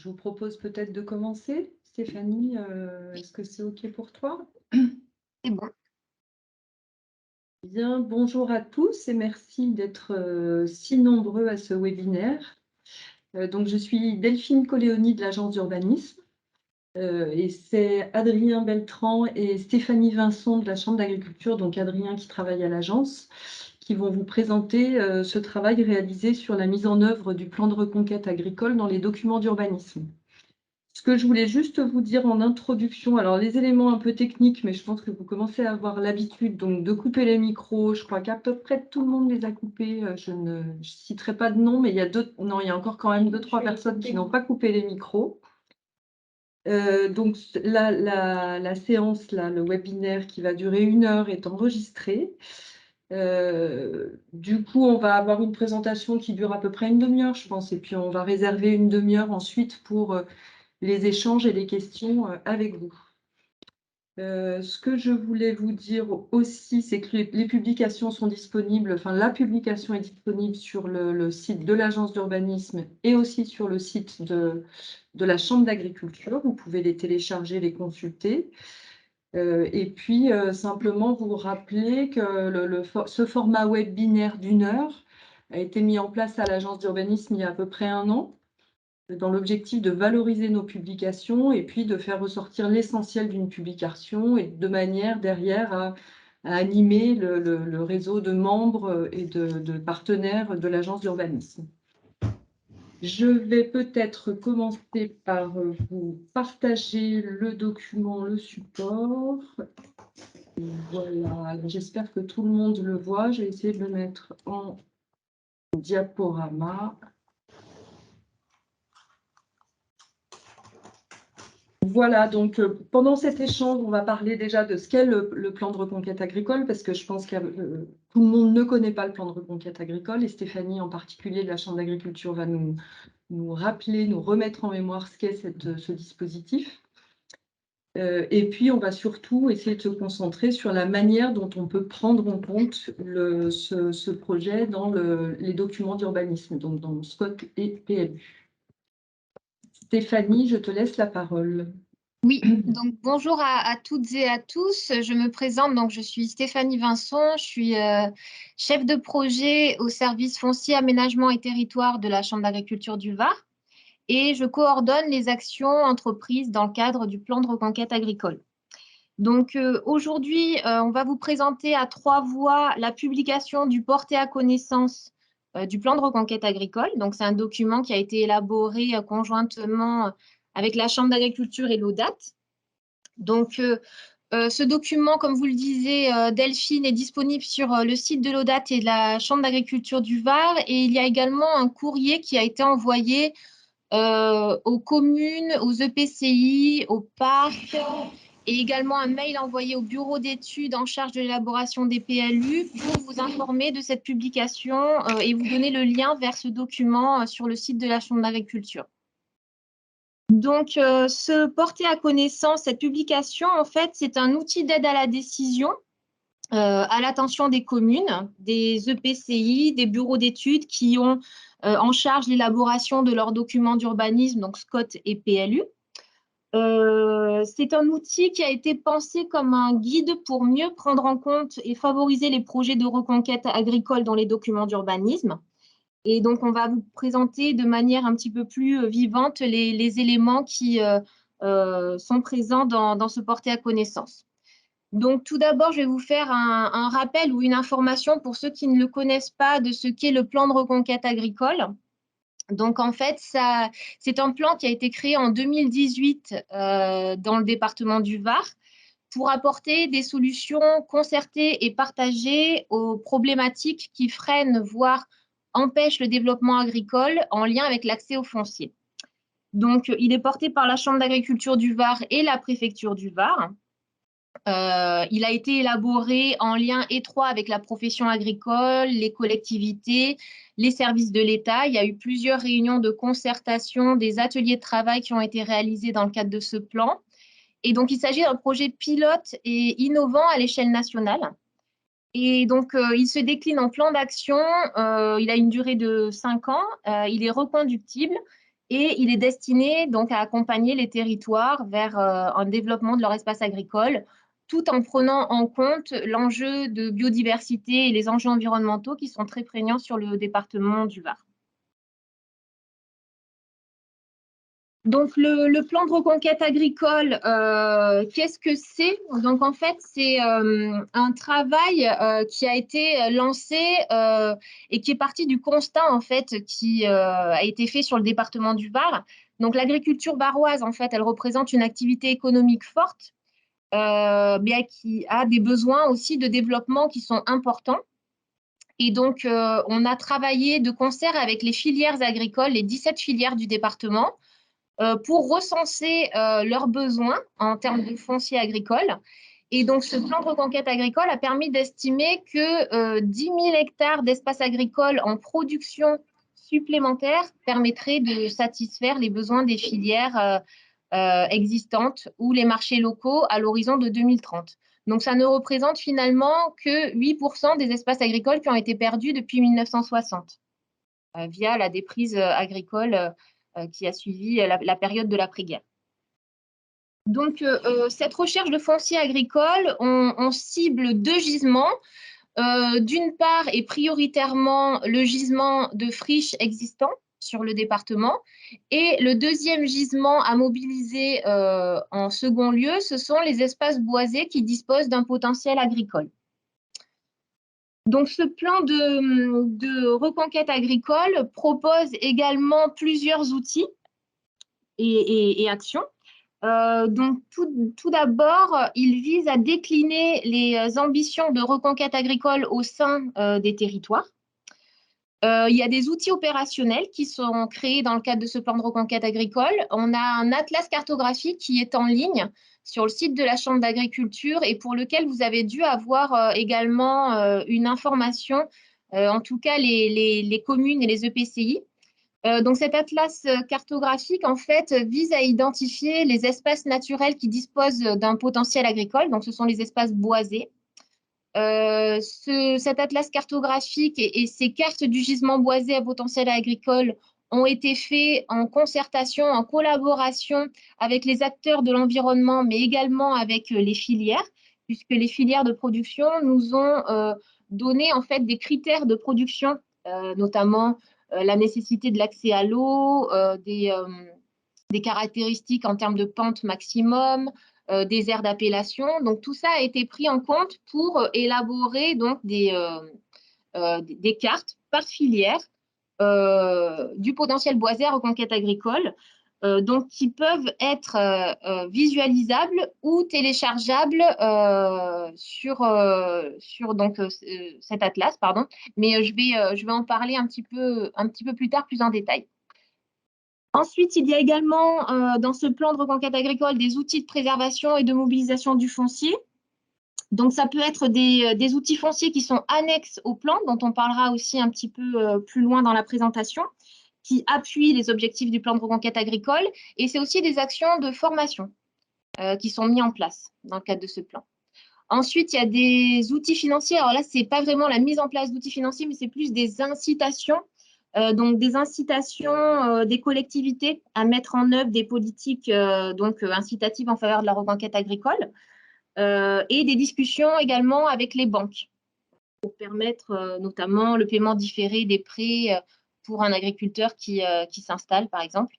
vous propose peut-être de commencer. Stéphanie, est-ce que c'est OK pour toi? C'est bon. Bien, bonjour à tous et merci d'être si nombreux à ce webinaire. Donc, je suis Delphine Coléoni de l'agence d'urbanisme et c'est Adrien Beltran et Stéphanie Vincent de la Chambre d'agriculture, donc Adrien qui travaille à l'agence, qui vont vous présenter ce travail réalisé sur la mise en œuvre du plan de reconquête agricole dans les documents d'urbanisme. Ce que je voulais juste vous dire en introduction, alors les éléments un peu techniques, mais je pense que vous commencez à avoir l'habitude donc de couper les micros. Je crois qu'à peu près tout le monde les a coupés. Je ne citerai pas de nom, mais il y a non, il y a encore quand même 2-3 personnes qui n'ont pas coupé les micros. Donc la séance, là, le webinaire qui va durer 1 heure est enregistré. Du coup, on va avoir une présentation qui dure à peu près une demi-heure, je pense, et puis on va réserver une demi-heure ensuite pour les échanges et les questions avec vous. Ce que je voulais vous dire aussi, c'est que les publications sont disponibles, enfin la publication est disponible sur le site de l'agence d'urbanisme et aussi sur le site de la Chambre d'agriculture. Vous pouvez les télécharger, les consulter. Et puis, simplement vous rappeler que ce format webinaire d'1 heure a été mis en place à l'agence d'urbanisme il y a à peu près 1 an, dans l'objectif de valoriser nos publications et puis de faire ressortir l'essentiel d'une publication et de manière derrière à animer le réseau de membres et de partenaires de l'agence d'urbanisme. Je vais peut-être commencer par vous partager le document, le support. Voilà, j'espère que tout le monde le voit. Je vais essayer de le mettre en diaporama. Voilà, donc pendant cet échange, on va parler déjà de ce qu'est le plan de reconquête agricole, parce que je pense que tout le monde ne connaît pas le plan de reconquête agricole, et Stéphanie en particulier de la Chambre d'agriculture va nous rappeler, nous remettre en mémoire ce qu'est ce dispositif. Et puis, on va surtout essayer de se concentrer sur la manière dont on peut prendre en compte ce projet dans les documents d'urbanisme, donc dans SCOT et PLU. Stéphanie, je te laisse la parole. Oui, donc bonjour à toutes et à tous. Je me présente, donc je suis Stéphanie Vincent, je suis chef de projet au service foncier, aménagement et territoire de la Chambre d'agriculture du Var et je coordonne les actions entreprises dans le cadre du plan de reconquête agricole. Donc aujourd'hui, on va vous présenter à 3 voix la publication du porté à connaissance du plan de reconquête agricole. Donc c'est un document qui a été élaboré conjointement avec la Chambre d'agriculture et l'ODAT. Donc ce document, comme vous le disiez, Delphine, est disponible sur le site de l'ODAT et de la Chambre d'agriculture du Var. Et il y a également un courrier qui a été envoyé aux communes, aux EPCI, aux parcs, et également un mail envoyé au bureau d'études en charge de l'élaboration des PLU pour vous informer de cette publication et vous donner le lien vers ce document sur le site de la Chambre d'agriculture. Donc, ce porter à connaissance, cette publication, en fait, c'est un outil d'aide à la décision à l'attention des communes, des EPCI, des bureaux d'études qui ont en charge l'élaboration de leurs documents d'urbanisme, donc SCOT et PLU. C'est un outil qui a été pensé comme un guide pour mieux prendre en compte et favoriser les projets de reconquête agricole dans les documents d'urbanisme. Et donc, on va vous présenter de manière un petit peu plus vivante les éléments qui sont présents dans ce porté à connaissance. Donc, tout d'abord, je vais vous faire un rappel ou une information pour ceux qui ne le connaissent pas de ce qu'est le plan de reconquête agricole. Donc, en fait, c'est un plan qui a été créé en 2018 dans le département du Var pour apporter des solutions concertées et partagées aux problématiques qui freinent, voire empêchent le développement agricole en lien avec l'accès au foncier. Donc, il est porté par la Chambre d'agriculture du Var et la préfecture du Var. Il a été élaboré en lien étroit avec la profession agricole, les collectivités, les services de l'État. Il y a eu plusieurs réunions de concertation, des ateliers de travail qui ont été réalisés dans le cadre de ce plan. Et donc, il s'agit d'un projet pilote et innovant à l'échelle nationale. Et donc, il se décline en plan d'action. Il a une durée de 5 ans. Il est reconductible. et il est destiné donc à accompagner les territoires vers un développement de leur espace agricole, tout en prenant en compte l'enjeu de biodiversité et les enjeux environnementaux qui sont très prégnants sur le département du Var. Donc, le plan de reconquête agricole, qu'est-ce que c'est? Donc, en fait, c'est un travail qui a été lancé et qui est parti du constat, en fait, qui a été fait sur le département du Var. Donc, l'agriculture varoise, en fait, elle représente une activité économique forte, mais qui a des besoins aussi de développement qui sont importants. Et donc, on a travaillé de concert avec les filières agricoles, les 17 filières du département, pour recenser leurs besoins en termes de foncier agricole. Et donc, ce plan de reconquête agricole a permis d'estimer que 10 000 hectares d'espace agricole en production supplémentaire permettraient de satisfaire les besoins des filières existantes ou les marchés locaux à l'horizon de 2030. Donc, ça ne représente finalement que 8% des espaces agricoles qui ont été perdus depuis 1960 via la déprise agricole qui a suivi la période de l'après-guerre. Donc, cette recherche de foncier agricole, on cible deux gisements. D'une part, et prioritairement, le gisement de friches existant sur le département. Et le deuxième gisement à mobiliser en second lieu, ce sont les espaces boisés qui disposent d'un potentiel agricole. Donc, ce plan de reconquête agricole propose également plusieurs outils et actions. Donc, tout d'abord, il vise à décliner les ambitions de reconquête agricole au sein des territoires. Il y a des outils opérationnels qui sont créés dans le cadre de ce plan de reconquête agricole. On a un atlas cartographique qui est en ligne sur le site de la Chambre d'agriculture et pour lequel vous avez dû avoir également une information, en tout cas les communes et les EPCI. Donc cet atlas cartographique, en fait, vise à identifier les espaces naturels qui disposent d'un potentiel agricole, donc ce sont les espaces boisés. Cet atlas cartographique et ces cartes du gisement boisé à potentiel agricole ont été faits en concertation, en collaboration avec les acteurs de l'environnement, mais également avec les filières, puisque les filières de production nous ont donné en fait des critères de production, notamment la nécessité de l'accès à l'eau, des caractéristiques en termes de pente maximum, des aires d'appellation. Donc, tout ça a été pris en compte pour élaborer donc, des cartes par filière du potentiel boisé à reconquête agricole, donc qui peuvent être visualisables ou téléchargeables sur donc, cet atlas, pardon. Mais je vais en parler un petit peu plus tard, plus en détail. Ensuite, il y a également dans ce plan de reconquête agricole des outils de préservation et de mobilisation du foncier. Donc, ça peut être des outils fonciers qui sont annexes au plan, dont on parlera aussi un petit peu plus loin dans la présentation, qui appuient les objectifs du plan de reconquête agricole. Et c'est aussi des actions de formation qui sont mises en place dans le cadre de ce plan. Ensuite, il y a des outils financiers. Alors là, ce n'est pas vraiment la mise en place d'outils financiers, mais c'est plus des incitations. Donc, des incitations des collectivités à mettre en œuvre des politiques incitatives en faveur de la reconquête agricole et des discussions également avec les banques pour permettre notamment le paiement différé des prêts pour un agriculteur qui s'installe, par exemple.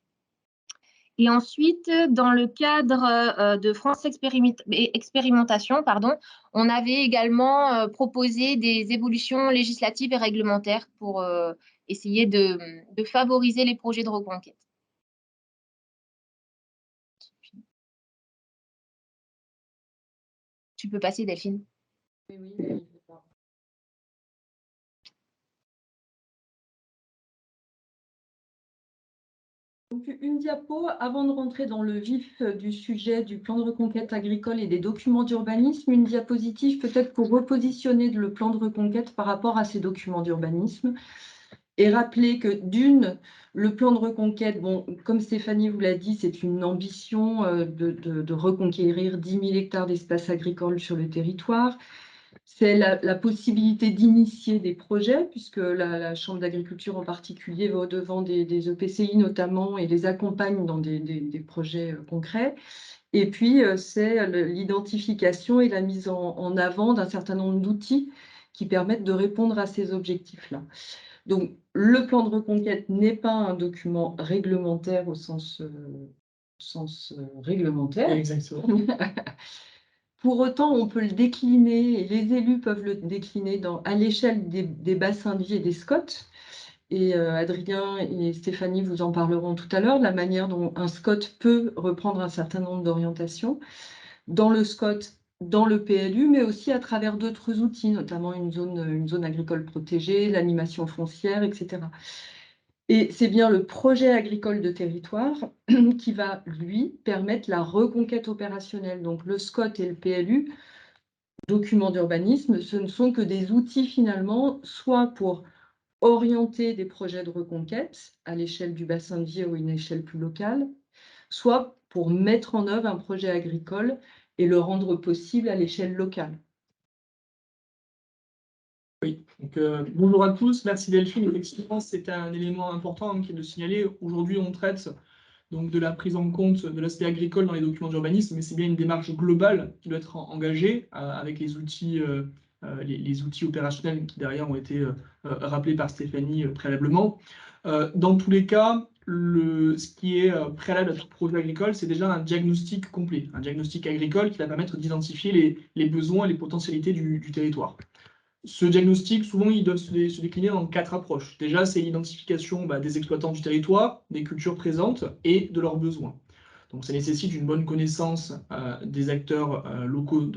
Et ensuite, dans le cadre de France Expérimentation, pardon, on avait également proposé des évolutions législatives et réglementaires pour essayer de favoriser les projets de reconquête. Tu peux passer, Delphine. Oui. Donc, une diapo avant de rentrer dans le vif du sujet du plan de reconquête agricole et des documents d'urbanisme, une diapositive peut-être pour repositionner le plan de reconquête par rapport à ces documents d'urbanisme et rappeler que le plan de reconquête, bon, comme Stéphanie vous l'a dit, c'est une ambition de reconquérir 10 000 hectares d'espace agricole sur le territoire. c'est la possibilité d'initier des projets, puisque la Chambre d'agriculture en particulier va au-devant des EPCI notamment et les accompagne dans des projets concrets. Et puis, c'est l'identification et la mise en avant d'un certain nombre d'outils qui permettent de répondre à ces objectifs-là. Donc, le plan de reconquête n'est pas un document réglementaire au sens réglementaire. Exactement. Pour autant, on peut le décliner, et les élus peuvent le décliner à l'échelle des bassins de vie et des SCOT. Et Adrien et Stéphanie vous en parleront tout à l'heure, de la manière dont un SCOT peut reprendre un certain nombre d'orientations dans le SCOT, dans le PLU, mais aussi à travers d'autres outils, notamment une zone agricole protégée, l'animation foncière, etc. Et c'est bien le projet agricole de territoire qui va, lui, permettre la reconquête opérationnelle. Donc le SCOT et le PLU, documents d'urbanisme, ce ne sont que des outils finalement, soit pour orienter des projets de reconquête à l'échelle du bassin de vie ou une échelle plus locale, soit pour mettre en œuvre un projet agricole et le rendre possible à l'échelle locale. Oui, donc bonjour à tous, merci Delphine. Effectivement, c'est un élément important qui est de signaler. Aujourd'hui, on traite donc de la prise en compte de l'aspect agricole dans les documents d'urbanisme, mais c'est bien une démarche globale qui doit être engagée avec les outils opérationnels qui derrière ont été rappelés par Stéphanie préalablement. Dans tous les cas, ce qui est préalable à tout projet agricole, c'est déjà un diagnostic complet, un diagnostic agricole qui va permettre d'identifier les besoins et les potentialités du territoire. Ce diagnostic, souvent, il doit se décliner en 4 approches. Déjà, c'est l'identification des exploitants du territoire, des cultures présentes et de leurs besoins. Donc, ça nécessite une bonne connaissance des acteurs locaux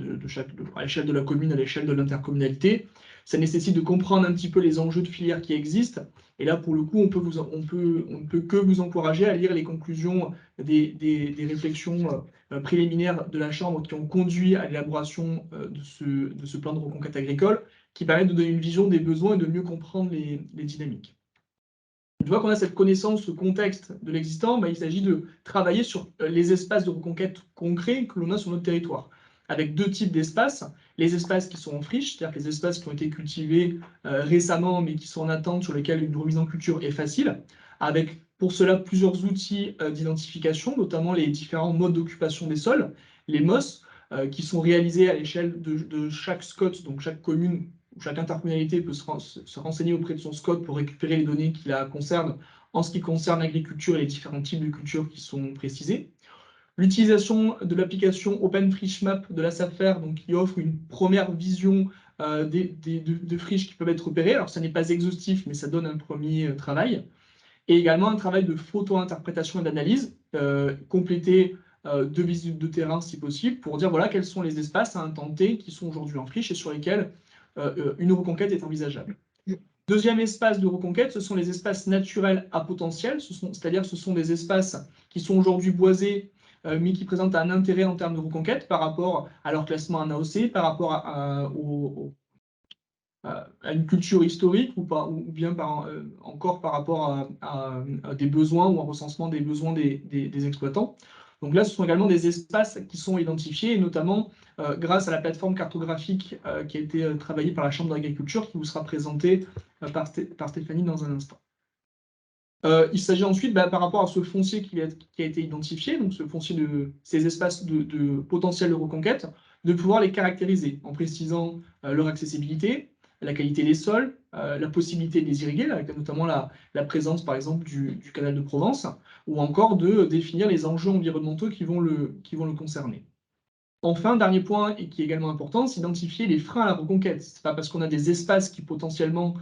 à l'échelle de la commune, à l'échelle de l'intercommunalité. Ça nécessite de comprendre un petit peu les enjeux de filière qui existent. Et là, pour le coup, on ne peut que vous encourager à lire les conclusions des réflexions préliminaires de la Chambre qui ont conduit à l'élaboration de ce plan de reconquête agricole, qui permettent de donner une vision des besoins et de mieux comprendre les dynamiques. Une fois qu'on a cette connaissance, ce contexte de l'existant, il s'agit de travailler sur les espaces de reconquête concrets que l'on a sur notre territoire, avec 2 types d'espaces. Les espaces qui sont en friche, c'est-à-dire les espaces qui ont été cultivés récemment, mais qui sont en attente, sur lesquels une remise en culture est facile, avec pour cela plusieurs outils d'identification, notamment les différents modes d'occupation des sols, les MOS, qui sont réalisés à l'échelle de chaque SCOT, donc chaque commune, chaque intercommunalité peut se renseigner auprès de son SCOT pour récupérer les données qui la concernent en ce qui concerne l'agriculture et les différents types de cultures qui sont précisés. L'utilisation de l'application OpenFrichMap de la SAFER, donc, qui offre une première vision de friches qui peuvent être opérées. Alors, ça n'est pas exhaustif, mais ça donne un premier travail. Et également un travail de photo-interprétation et d'analyse, complété de visites de terrain si possible, pour dire voilà quels sont les espaces à un temps T qui sont aujourd'hui en friche et sur lesquels une reconquête est envisageable. Deuxième espace de reconquête, ce sont les espaces naturels à potentiel, c'est-à-dire ce sont des espaces qui sont aujourd'hui boisés, mais qui présentent un intérêt en termes de reconquête par rapport à leur classement en AOC, par rapport à une culture historique ou bien encore par rapport à des besoins ou un recensement des besoins des exploitants. Donc là, ce sont également des espaces qui sont identifiés, et notamment grâce à la plateforme cartographique qui a été travaillée par la Chambre d'agriculture, qui vous sera présentée par Stéphanie dans un instant. Il s'agit ensuite, par rapport à ce foncier qui a été identifié, donc ce foncier ces espaces de potentiel de reconquête, de pouvoir les caractériser en précisant leur accessibilité, la qualité des sols, la possibilité de les irriguer, avec notamment la présence par exemple du canal de Provence, ou encore de définir les enjeux environnementaux qui vont le concerner. Enfin, dernier point, et qui est également important, c'est d'identifier les freins à la reconquête. Ce n'est pas parce qu'on a des espaces qui potentiellement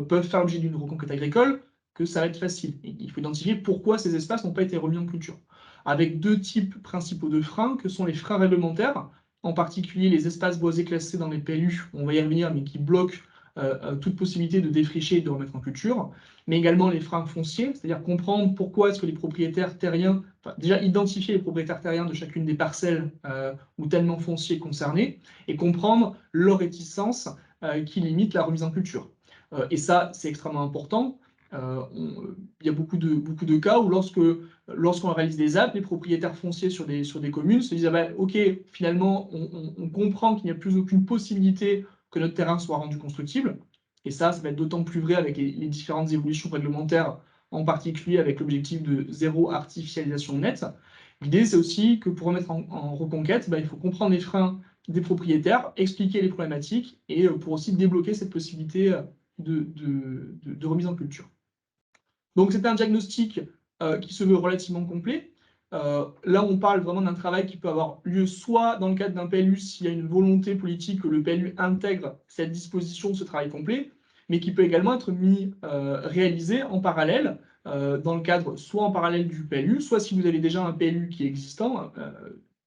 peuvent faire l'objet d'une reconquête agricole que ça va être facile. Et il faut identifier pourquoi ces espaces n'ont pas été remis en culture. Avec 2 types principaux de freins, que sont les freins réglementaires, en particulier les espaces boisés classés dans les PLU, on va y revenir, mais qui bloquent toute possibilité de défricher et de remettre en culture, mais également les freins fonciers, c'est-à-dire comprendre pourquoi est-ce que les propriétaires terriens, déjà identifier les propriétaires terriens de chacune des parcelles ou tellement fonciers concernés, et comprendre leur réticence qui limite la remise en culture. Et ça, c'est extrêmement important. Il y a beaucoup de cas où lorsqu'on réalise des ZAP, les propriétaires fonciers sur des communes se disent ok, finalement, on comprend qu'il n'y a plus aucune possibilité que notre terrain soit rendu constructible. Et ça va être d'autant plus vrai avec les différentes évolutions réglementaires, en particulier avec l'objectif de zéro artificialisation nette. L'idée, c'est aussi que pour remettre en reconquête, il faut comprendre les freins des propriétaires, expliquer les problématiques et pour aussi débloquer cette possibilité de remise en culture. Donc c'est un diagnostic qui se veut relativement complet. Là, on parle vraiment d'un travail qui peut avoir lieu soit dans le cadre d'un PLU, s'il y a une volonté politique que le PLU intègre cette disposition, ce travail complet, mais qui peut également être réalisé en parallèle, dans le cadre soit en parallèle du PLU, soit si vous avez déjà un PLU qui est existant,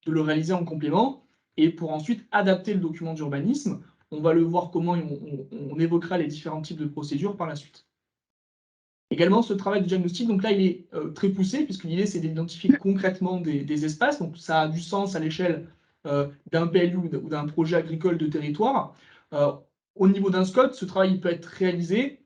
de le réaliser en complément, et pour ensuite adapter le document d'urbanisme. On va le voir comment on évoquera les différents types de procédures par la suite. Également, ce travail de diagnostic, donc là, il est très poussé, puisque l'idée, c'est d'identifier concrètement des espaces. Donc, ça a du sens à l'échelle d'un PLU ou d'un projet agricole de territoire. Au niveau d'un SCOT, ce travail peut être réalisé,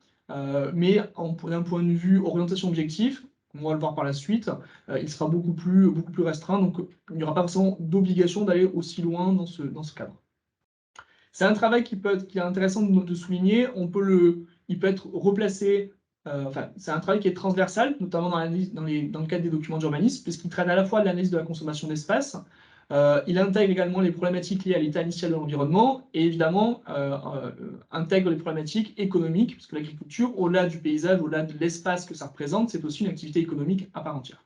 mais d'un point de vue orientation objectif, on va le voir par la suite, il sera beaucoup plus restreint. Donc, il n'y aura pas forcément d'obligation d'aller aussi loin dans ce cadre. C'est un travail qui est intéressant de souligner. Il peut être replacé. C'est un travail qui est transversal, notamment dans le cadre des documents d'urbanisme, puisqu'il traite à la fois de l'analyse de la consommation d'espace, il intègre également les problématiques liées à l'état initial de l'environnement, et évidemment intègre les problématiques économiques, puisque l'agriculture, au-delà du paysage, au-delà de l'espace que ça représente, c'est aussi une activité économique à part entière.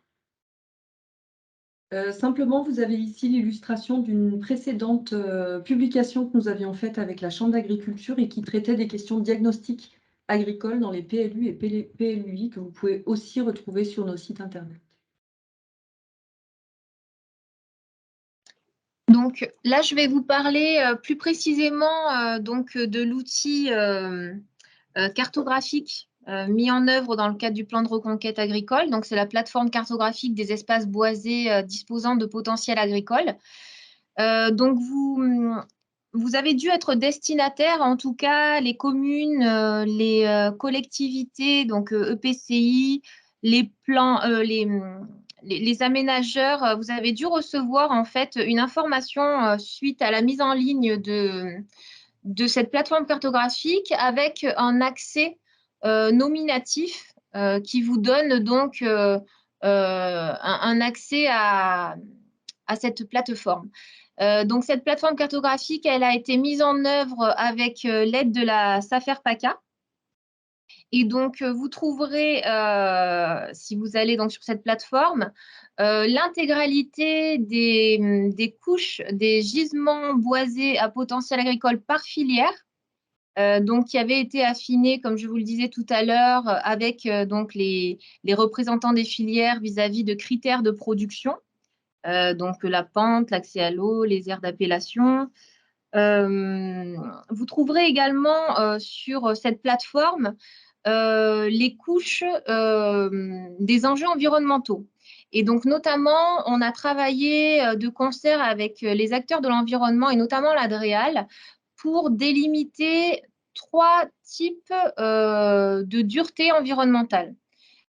Simplement, vous avez ici l'illustration d'une précédente publication que nous avions faite avec la Chambre d'agriculture et qui traitait des questions de diagnostic agricole dans les PLU et PLUI que vous pouvez aussi retrouver sur nos sites internet. Donc là, je vais vous parler plus précisément de l'outil cartographique mis en œuvre dans le cadre du plan de reconquête agricole. Donc, c'est la plateforme cartographique des espaces boisés disposant de potentiel agricole. Donc, vous avez dû être destinataire, en tout cas, les communes, les collectivités, donc EPCI, les plans, les aménageurs, vous avez dû recevoir en fait une information suite à la mise en ligne de cette plateforme cartographique avec un accès nominatif qui vous donne donc un accès à cette plateforme. Donc, cette plateforme cartographique, elle a été mise en œuvre avec l'aide de la SAFER-PACA. Et donc, vous trouverez, si vous allez donc sur cette plateforme, l'intégralité des couches, des gisements boisés à potentiel agricole par filière, donc qui avait été affiné, comme je vous le disais tout à l'heure, avec donc les représentants des filières vis-à-vis de critères de production, donc la pente, l'accès à l'eau, les aires d'appellation. Vous trouverez également sur cette plateforme les couches des enjeux environnementaux. Et donc, notamment, on a travaillé de concert avec les acteurs de l'environnement et notamment l'ADREAL pour délimiter 3 types de dureté environnementale.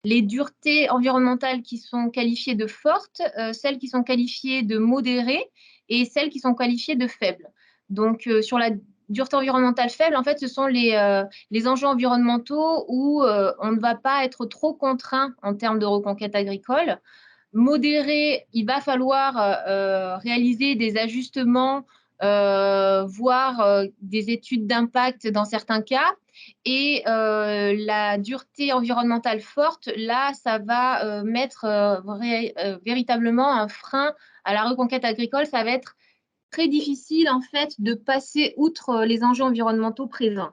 Les duretés environnementales qui sont qualifiées de fortes, celles qui sont qualifiées de modérées et celles qui sont qualifiées de faibles. Donc, sur la dureté environnementale faible, en fait, ce sont les enjeux environnementaux où on ne va pas être trop contraint en termes de reconquête agricole. Modéré, il va falloir réaliser des ajustements, voire des études d'impact dans certains cas. Et la dureté environnementale forte, là, ça va mettre véritablement un frein à la reconquête agricole. Ça va être très difficile, en fait, de passer outre les enjeux environnementaux présents.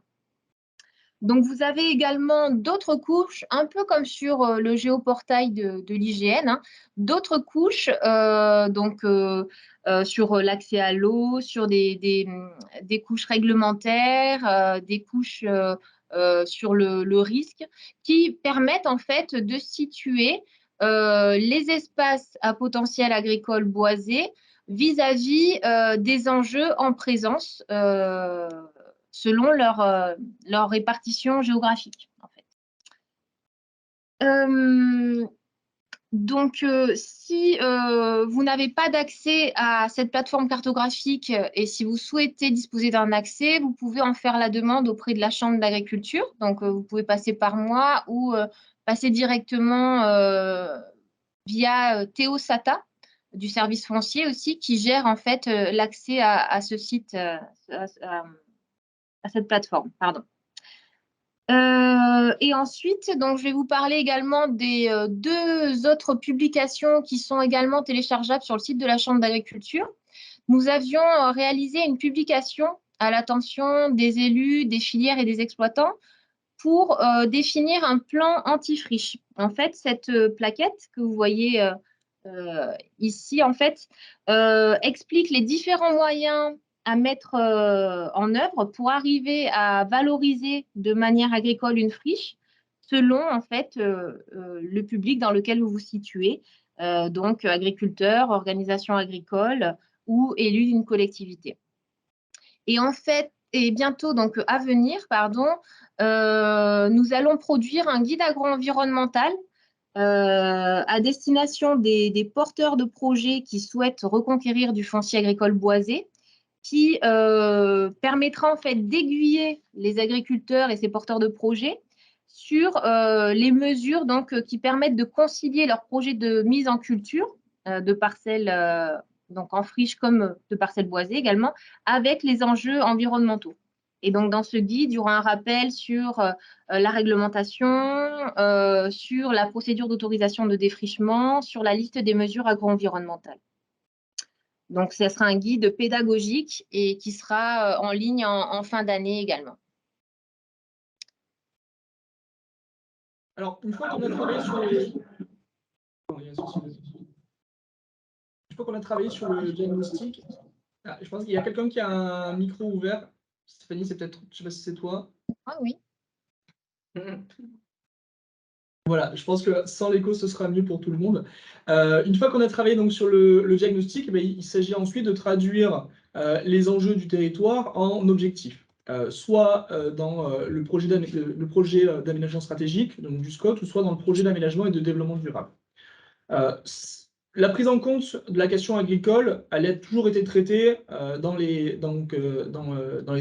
Donc, vous avez également d'autres couches, un peu comme sur le géoportail de l'IGN, hein, d'autres couches sur l'accès à l'eau, sur des couches réglementaires, des couches sur le risque, qui permettent en fait de situer les espaces à potentiel agricole boisé vis-à-vis des enjeux en présence selon leur répartition géographique, en fait. Donc, si vous n'avez pas d'accès à cette plateforme cartographique et si vous souhaitez disposer d'un accès, vous pouvez en faire la demande auprès de la Chambre d'agriculture. Donc, vous pouvez passer par moi ou passer directement via Théo Sata du service foncier aussi, qui gère en fait l'accès à ce site, à cette plateforme. Pardon. Et ensuite, donc, je vais vous parler également des deux autres publications qui sont également téléchargeables sur le site de la Chambre d'agriculture. Nous avions réalisé une publication à l'attention des élus, des filières et des exploitants pour définir un plan anti-friche. En fait, cette plaquette que vous voyez ici, en fait, explique les différents moyens à mettre en œuvre pour arriver à valoriser de manière agricole une friche selon en fait le public dans lequel vous vous situez, donc agriculteurs, organisations agricoles ou élus d'une collectivité. Et en fait, et bientôt donc à venir, pardon, nous allons produire un guide agro-environnemental à destination des porteurs de projets qui souhaitent reconquérir du foncier agricole boisé, qui permettra en fait d'aiguiller les agriculteurs et ces porteurs de projets sur les mesures donc, qui permettent de concilier leurs projets de mise en culture de parcelles donc en friche comme de parcelles boisées également, avec les enjeux environnementaux. Et donc, dans ce guide, il y aura un rappel sur la réglementation, sur la procédure d'autorisation de défrichement, sur la liste des mesures agro-environnementales. Donc, ce sera un guide pédagogique et qui sera en ligne en fin d'année également. Alors, une fois qu'on a travaillé sur les... Une fois qu'on a travaillé sur le diagnostic, je pense qu'il y a quelqu'un qui a un micro ouvert. Stéphanie, c'est peut-être, je ne sais pas si c'est toi. Ah oui. Voilà, je pense que sans l'écho, ce sera mieux pour tout le monde. Une fois qu'on a travaillé donc, sur le diagnostic, il s'agit ensuite de traduire les enjeux du territoire en objectifs. Soit dans le projet d'aménagement stratégique, donc du SCOT, ou soit dans le projet d'aménagement et de développement durable. La prise en compte de la question agricole, elle a toujours été traitée dans les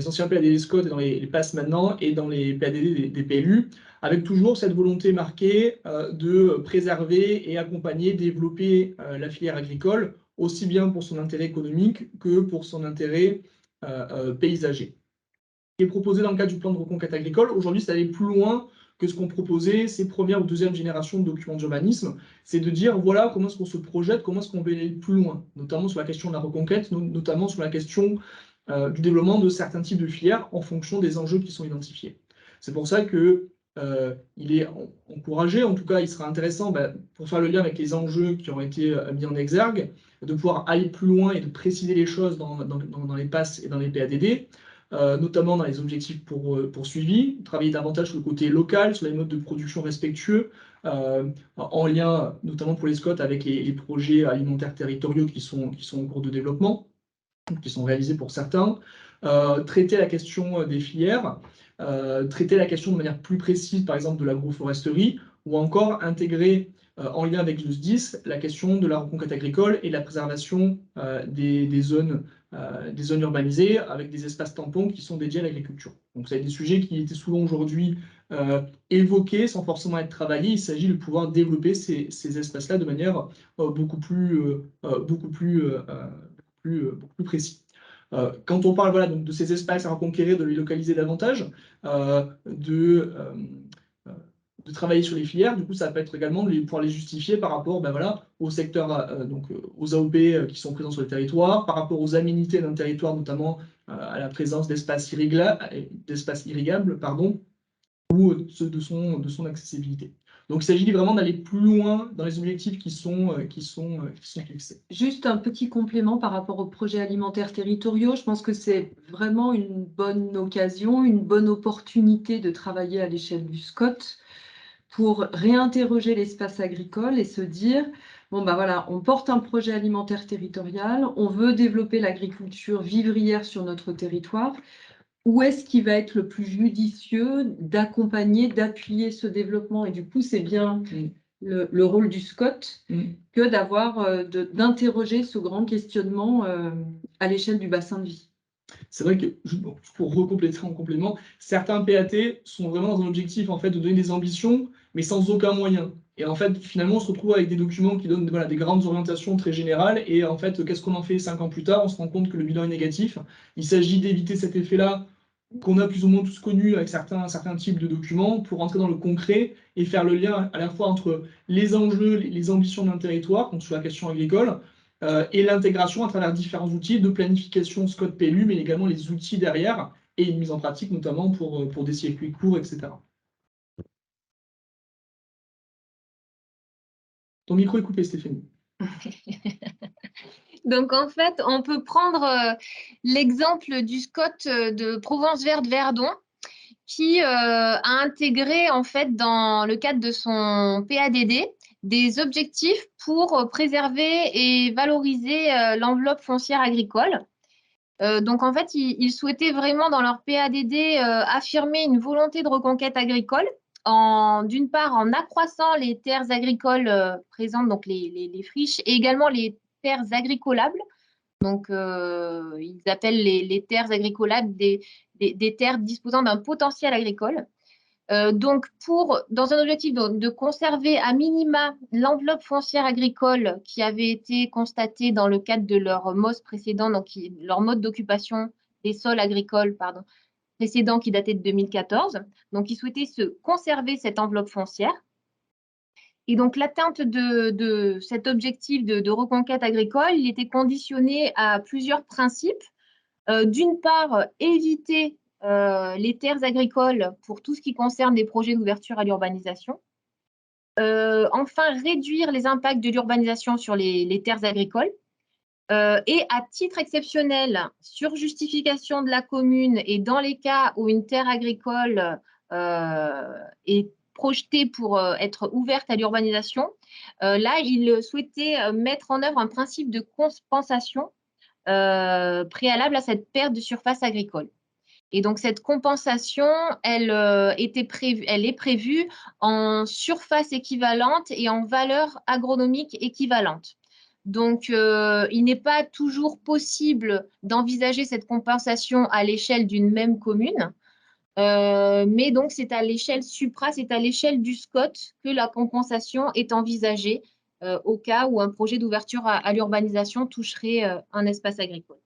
anciens PADD SCOT et dans les PAS maintenant et dans les PADD des PLU, avec toujours cette volonté marquée de préserver et accompagner, développer la filière agricole, aussi bien pour son intérêt économique que pour son intérêt paysager. Ce qui est proposé dans le cadre du plan de reconquête agricole, aujourd'hui, c'est d'aller plus loin que ce qu'ont proposé ces premières ou deuxième générations de documents d'urbanisme, c'est de dire voilà comment est-ce qu'on se projette, comment est-ce qu'on veut aller plus loin, notamment sur la question de la reconquête, notamment sur la question du développement de certains types de filières en fonction des enjeux qui sont identifiés. C'est pour ça que il est encouragé, en tout cas il sera intéressant pour faire le lien avec les enjeux qui ont été mis en exergue, de pouvoir aller plus loin et de préciser les choses dans les PAS et dans les PADD, notamment dans les objectifs poursuivis, travailler davantage sur le côté local, sur les modes de production respectueux, en lien notamment pour les SCOT avec les projets alimentaires territoriaux qui sont en cours de développement, qui sont réalisés pour certains, traiter la question des filières, traiter la question de manière plus précise, par exemple, de l'agroforesterie, ou encore intégrer en lien avec le SDIS la question de la reconquête agricole et de la préservation des zones urbanisées avec des espaces tampons qui sont dédiés à l'agriculture. Donc, c'est des sujets qui étaient souvent aujourd'hui évoqués sans forcément être travaillés. Il s'agit de pouvoir développer ces espaces-là de manière beaucoup plus précis. Quand on parle donc, de ces espaces à reconquérir, de les localiser davantage, de travailler sur les filières, du coup, ça peut être également de pouvoir les justifier par rapport au secteur, aux AOP qui sont présents sur le territoire, par rapport aux aménités d'un territoire, notamment à la présence d'espaces irrigables, ou de son accessibilité. Donc, il s'agit vraiment d'aller plus loin dans les objectifs qui sont fixés. Juste un petit complément par rapport aux projets alimentaires territoriaux. Je pense que c'est vraiment une bonne occasion, une bonne opportunité de travailler à l'échelle du SCOT pour réinterroger l'espace agricole et se dire, bon ben voilà, on porte un projet alimentaire territorial, on veut développer l'agriculture vivrière sur notre territoire. Où est-ce qu'il va être le plus judicieux d'accompagner, d'appuyer ce développement? Et du coup, c'est bien le rôle du SCOT que d'interroger ce grand questionnement à l'échelle du bassin de vie. C'est vrai que, pour recompléter en complément, certains PAT sont vraiment dans un objectif en fait, de donner des ambitions, mais sans aucun moyen. Et en fait, finalement, on se retrouve avec des documents qui donnent des grandes orientations très générales, et en fait, qu'est-ce qu'on en fait 5 ans plus tard? On se rend compte que le bilan est négatif. Il s'agit d'éviter cet effet-là qu'on a plus ou moins tous connu avec certains types de documents, pour entrer dans le concret et faire le lien à la fois entre les enjeux, les ambitions d'un territoire, donc sur la question agricole, et l'intégration à travers différents outils de planification SCOT PLU, mais également les outils derrière, et une mise en pratique notamment pour des circuits courts, etc. Ton micro est coupé, Stéphanie. Donc, en fait, on peut prendre l'exemple du SCOT de Provence Verte Verdon, qui a intégré, en fait, dans le cadre de son PADD, des objectifs pour préserver et valoriser l'enveloppe foncière agricole. Donc, en fait, ils souhaitaient vraiment, dans leur PADD, affirmer une volonté de reconquête agricole, d'une part, en accroissant les terres agricoles présentes, donc les friches, et également les terres agricolables. Donc, ils appellent les terres agricolables des terres disposant d'un potentiel agricole. Donc, dans un objectif de conserver à minima l'enveloppe foncière agricole qui avait été constatée dans le cadre de leur MOS précédent, donc leur mode d'occupation des sols agricoles, pardon, précédent qui datait de 2014. Donc, ils souhaitaient se conserver cette enveloppe foncière. Et donc, l'atteinte de cet objectif de reconquête agricole, il était conditionné à plusieurs principes. D'une part, éviter les terres agricoles pour tout ce qui concerne des projets d'ouverture à l'urbanisation. Enfin, réduire les impacts de l'urbanisation sur les terres agricoles. Et à titre exceptionnel, sur justification de la commune et dans les cas où une terre agricole est projetée pour être ouverte à l'urbanisation, là, il souhaitait mettre en œuvre un principe de compensation préalable à cette perte de surface agricole. Et donc, cette compensation, elle est prévue en surface équivalente et en valeur agronomique équivalente. Donc, il n'est pas toujours possible d'envisager cette compensation à l'échelle d'une même commune, mais donc c'est à l'échelle supra, c'est à l'échelle du SCOT que la compensation est envisagée au cas où un projet d'ouverture à l'urbanisation toucherait un espace agricole.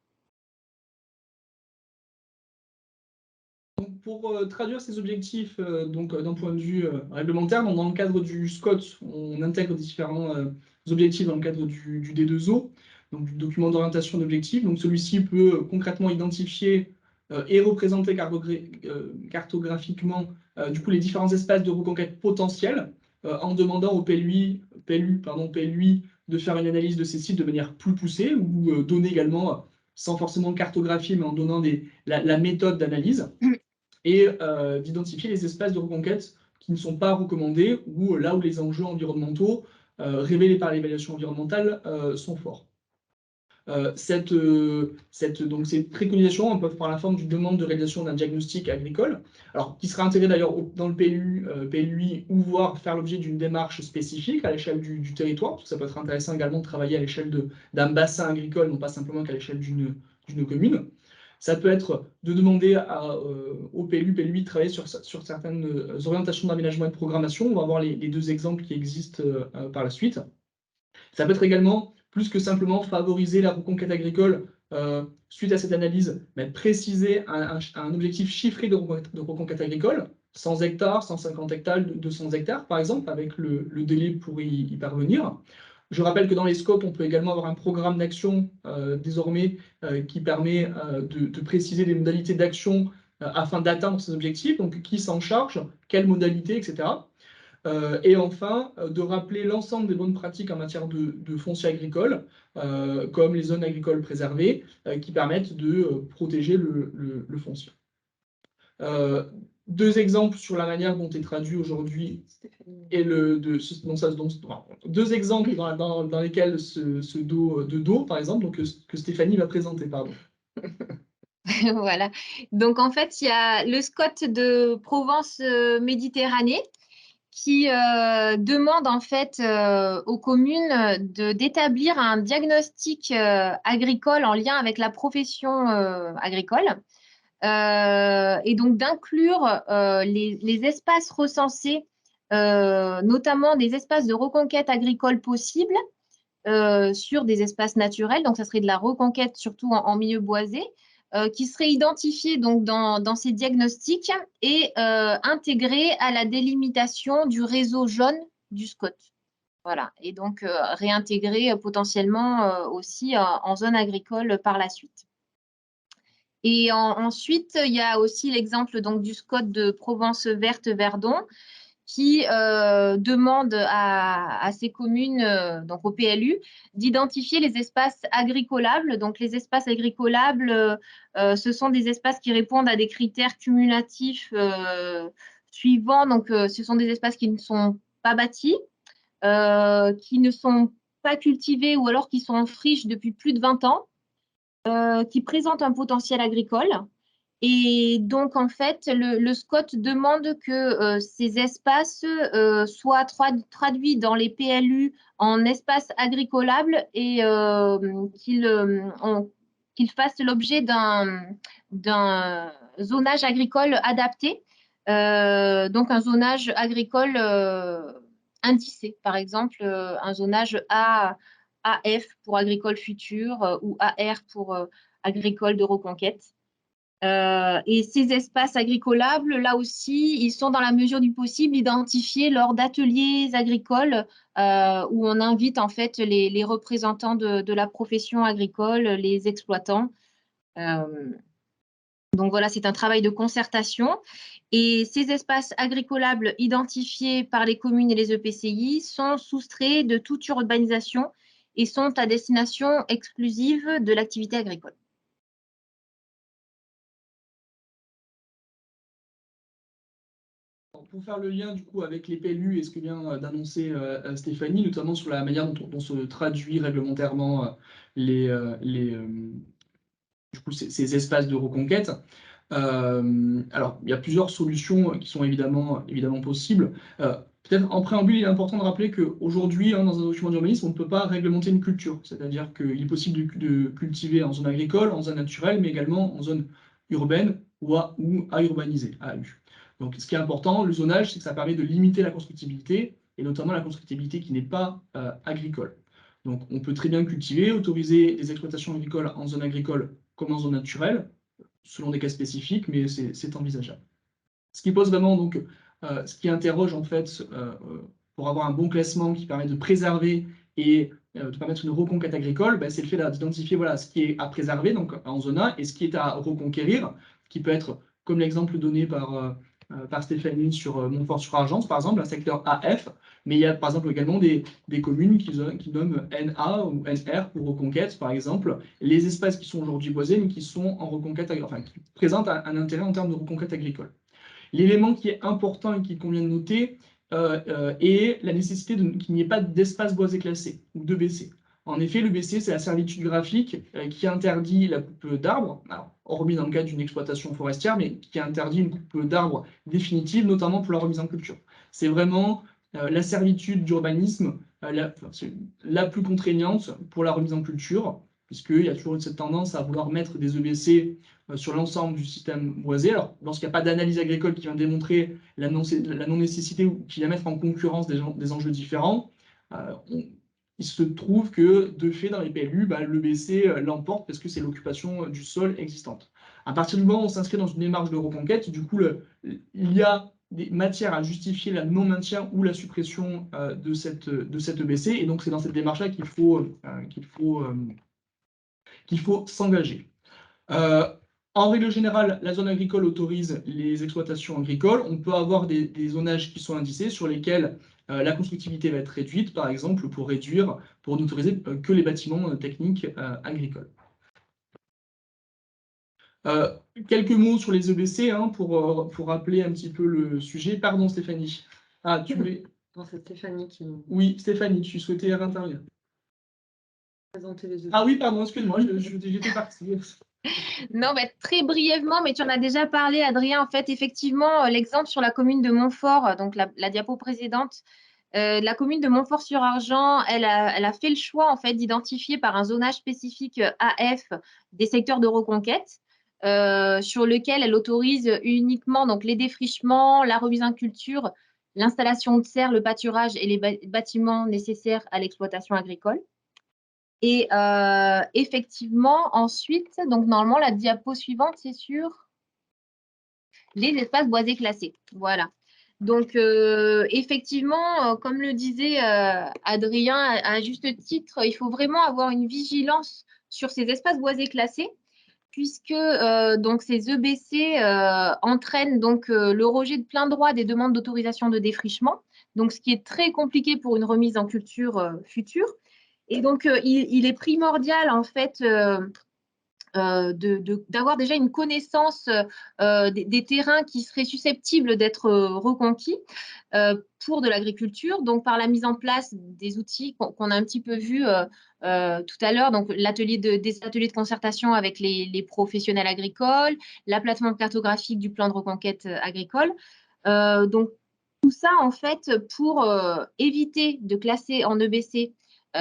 Pour traduire ces objectifs d'un point de vue réglementaire, dans le cadre du SCOT, on intègre différents objectifs dans le cadre du D2O, donc du document d'orientation d'objectifs. Donc celui-ci peut concrètement identifier et représenter cartographiquement du coup, les différents espaces de reconquête potentiels en demandant au PLUI de faire une analyse de ces sites de manière plus poussée ou donner également, sans forcément cartographier, mais en donnant la méthode d'analyse, et d'identifier les espaces de reconquête qui ne sont pas recommandés ou là où les enjeux environnementaux révélés par l'évaluation environnementale sont forts. Ces préconisations peuvent prendre la forme d'une demande de réalisation d'un diagnostic agricole, alors qui sera intégré d'ailleurs dans le PLUI ou voire faire l'objet d'une démarche spécifique à l'échelle du territoire, parce que ça peut être intéressant également de travailler à l'échelle d'un bassin agricole, non pas simplement qu'à l'échelle d'une commune. Ça peut être de demander au PLUI de travailler sur certaines orientations d'aménagement et de programmation. On va voir les deux exemples qui existent par la suite. Ça peut être également, plus que simplement favoriser la reconquête agricole suite à cette analyse, mais préciser un objectif chiffré de reconquête agricole, 100 hectares, 150 hectares, 200 hectares par exemple, avec le délai pour y parvenir. Je rappelle que dans les scopes, on peut également avoir un programme d'action désormais qui permet de préciser les modalités d'action afin d'atteindre ces objectifs, donc qui s'en charge, quelles modalités, etc. Et enfin, de rappeler l'ensemble des bonnes pratiques en matière de foncier agricole, comme les zones agricoles préservées, qui permettent de protéger le foncier. Deux exemples sur la manière dont est traduit aujourd'hui, et deux exemples dans lesquels ce dos, par exemple, donc, que Stéphanie va présenter, pardon. Voilà. Donc, en fait, il y a le SCOT de Provence Méditerranée qui demande en fait aux communes d'établir un diagnostic agricole en lien avec la profession agricole et donc d'inclure les espaces recensés, notamment des espaces de reconquête agricole possibles sur des espaces naturels. Donc, ça serait de la reconquête surtout en milieu boisé. Qui serait identifié donc dans ces diagnostics et intégré à la délimitation du réseau jaune du SCOT. Voilà, et donc réintégré potentiellement aussi en zone agricole par la suite. Et ensuite, il y a aussi l'exemple donc du SCOT de Provence Verte Verdon qui demande à ces communes, donc au PLU, d'identifier les espaces agricolables. Donc, les espaces agricolables, ce sont des espaces qui répondent à des critères cumulatifs suivants. Donc, ce sont des espaces qui ne sont pas bâtis, qui ne sont pas cultivés ou alors qui sont en friche depuis plus de 20 ans, qui présentent un potentiel agricole. Et donc, en fait, le SCOT demande que ces espaces soient traduits dans les PLU en espaces agricolables et qu'ils fassent l'objet d'un zonage agricole adapté. Donc, un zonage agricole indicé, par exemple, un zonage AF pour agricole futur ou AR pour agricole de reconquête. Et ces espaces agricolables, là aussi, ils sont dans la mesure du possible identifiés lors d'ateliers agricoles où on invite en fait les représentants de la profession agricole, les exploitants. Donc voilà, c'est un travail de concertation. Et ces espaces agricolables identifiés par les communes et les EPCI sont soustraits de toute urbanisation et sont à destination exclusive de l'activité agricole. Pour faire le lien du coup avec les PLU et ce que vient d'annoncer Stéphanie, notamment sur la manière dont se traduit réglementairement du coup, ces espaces de reconquête. Alors, il y a plusieurs solutions qui sont évidemment possibles. Peut-être en préambule, il est important de rappeler qu'aujourd'hui, dans un document d'urbanisme, on ne peut pas réglementer une culture. C'est-à-dire qu'il est possible de cultiver en zone agricole, en zone naturelle, mais également en zone urbaine ou à urbaniser, AU. Donc, ce qui est important, le zonage, c'est que ça permet de limiter la constructibilité, et notamment la constructibilité qui n'est pas agricole. Donc, on peut très bien cultiver, autoriser des exploitations agricoles en zone agricole comme en zone naturelle, selon des cas spécifiques, mais c'est envisageable. Ce qui pose vraiment donc, ce qui interroge en fait, pour avoir un bon classement qui permet de préserver et de permettre une reconquête agricole, c'est le fait d'identifier voilà, ce qui est à préserver donc en zone A et ce qui est à reconquérir, qui peut être comme l'exemple donné par Stéphanie sur Montfort-sur-Argence, par exemple, un secteur AF, mais il y a par exemple également des communes qui nomment NA ou NR pour reconquête, par exemple, les espaces qui sont aujourd'hui boisés, mais qui sont en reconquête, enfin, qui présentent un intérêt en termes de reconquête agricole. L'élément qui est important et qu'il convient de noter est la nécessité qu'il n'y ait pas d'espace boisé classé ou de BC. En effet, le BC, c'est la servitude graphique qui interdit la coupe d'arbres, hormis dans le cas d'une exploitation forestière, mais qui interdit une coupe d'arbres définitive, notamment pour la remise en culture. C'est vraiment la servitude d'urbanisme la plus contraignante pour la remise en culture, puisqu'il y a toujours cette tendance à vouloir mettre des EBC sur l'ensemble du système boisé. Alors, lorsqu'il n'y a pas d'analyse agricole qui vient démontrer la non-nécessité ou qui vient mettre en concurrence des enjeux différents, il se trouve que, de fait, dans les PLU, l'EBC l'emporte parce que c'est l'occupation du sol existante. À partir du moment où on s'inscrit dans une démarche de reconquête, du coup, il y a des matières à justifier la non-maintien ou la suppression de cette EBC, et donc c'est dans cette démarche-là qu'il faut s'engager. En règle générale, la zone agricole autorise les exploitations agricoles. On peut avoir des zonages qui sont indicés sur lesquels la constructivité va être réduite, par exemple, pour n'autoriser que les bâtiments techniques agricoles. Quelques mots sur les EBC pour rappeler un petit peu le sujet. Pardon, Stéphanie. Ah, tu voulais... Non, c'est Stéphanie qui... Oui, Stéphanie, tu souhaitais intervenir. Présenter les EBC. Ah oui, pardon, excuse-moi, j'étais parti. Non, mais très brièvement, mais tu en as déjà parlé, Adrien. En fait, effectivement, l'exemple sur la commune de Montfort, donc la diapo précédente, la commune de Montfort-sur-Argent, elle a fait le choix en fait d'identifier par un zonage spécifique AF des secteurs de reconquête sur lequel elle autorise uniquement donc les défrichements, la remise en culture, l'installation de serres, le pâturage et les bâtiments nécessaires à l'exploitation agricole. Et effectivement, ensuite, donc normalement, la diapo suivante, c'est sur les espaces boisés classés. Voilà. Donc, effectivement, comme le disait Adrien à juste titre, il faut vraiment avoir une vigilance sur ces espaces boisés classés, puisque donc ces EBC entraînent donc le rejet de plein droit des demandes d'autorisation de défrichement, donc ce qui est très compliqué pour une remise en culture future. Et donc, il est primordial, en fait, d'avoir déjà une connaissance des terrains qui seraient susceptibles d'être reconquis pour de l'agriculture, donc par la mise en place des outils qu'on a un petit peu vus tout à l'heure, donc des ateliers de concertation avec les professionnels agricoles, l'aplacement cartographique du plan de reconquête agricole. Donc, tout ça, en fait, pour éviter de classer en EBC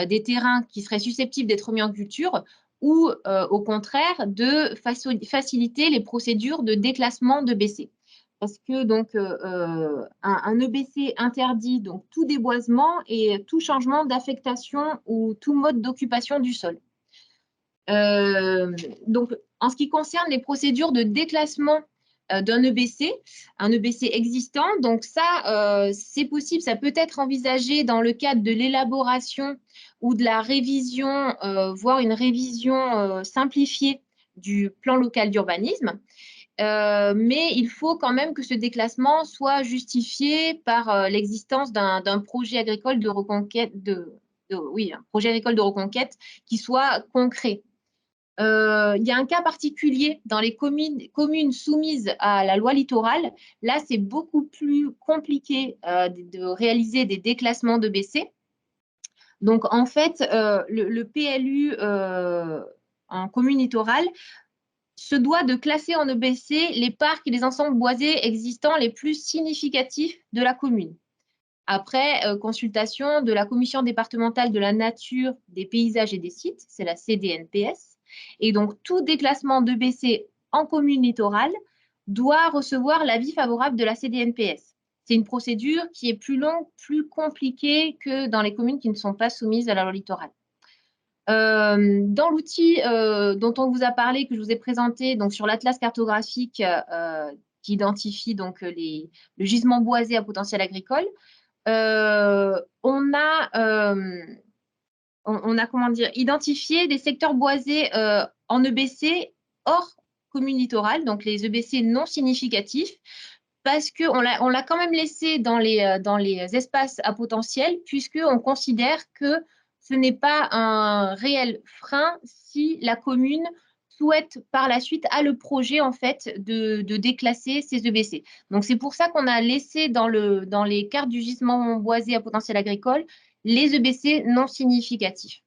des terrains qui seraient susceptibles d'être mis en culture ou au contraire de faciliter les procédures de déclassement d'EBC. Parce que donc un EBC interdit donc tout déboisement et tout changement d'affectation ou tout mode d'occupation du sol. Donc, en ce qui concerne les procédures de déclassement d'un EBC, un EBC existant, donc ça, c'est possible, ça peut être envisagé dans le cadre de l'élaboration ou de la révision, voire une révision simplifiée du plan local d'urbanisme. Mais il faut quand même que ce déclassement soit justifié par l'existence d'un projet agricole de reconquête, oui, un projet agricole de reconquête qui soit concret. Il y a un cas particulier dans les communes soumises à la loi littorale. Là, c'est beaucoup plus compliqué de réaliser des déclassements de BC. Donc, en fait, le PLU en commune littorale se doit de classer en EBC les parcs et les ensembles boisés existants les plus significatifs de la commune. Après consultation de la Commission départementale de la nature, des paysages et des sites, c'est la CDNPS. Et donc, tout déclassement d'EBC en commune littorale doit recevoir l'avis favorable de la CDNPS. C'est une procédure qui est plus longue, plus compliquée que dans les communes qui ne sont pas soumises à la loi littorale. Dans l'outil dont on vous a parlé, que je vous ai présenté, donc sur l'atlas cartographique qui identifie donc le gisement boisé à potentiel agricole, on a comment dire, identifié des secteurs boisés en EBC hors commune littorale, donc les EBC non significatifs, parce qu'on l'a quand même laissé dans les espaces à potentiel, puisqu'on considère que ce n'est pas un réel frein si la commune souhaite par la suite, a le projet en fait de déclasser ces EBC. Donc c'est pour ça qu'on a laissé dans les cartes du gisement boisé à potentiel agricole les EBC non significatifs.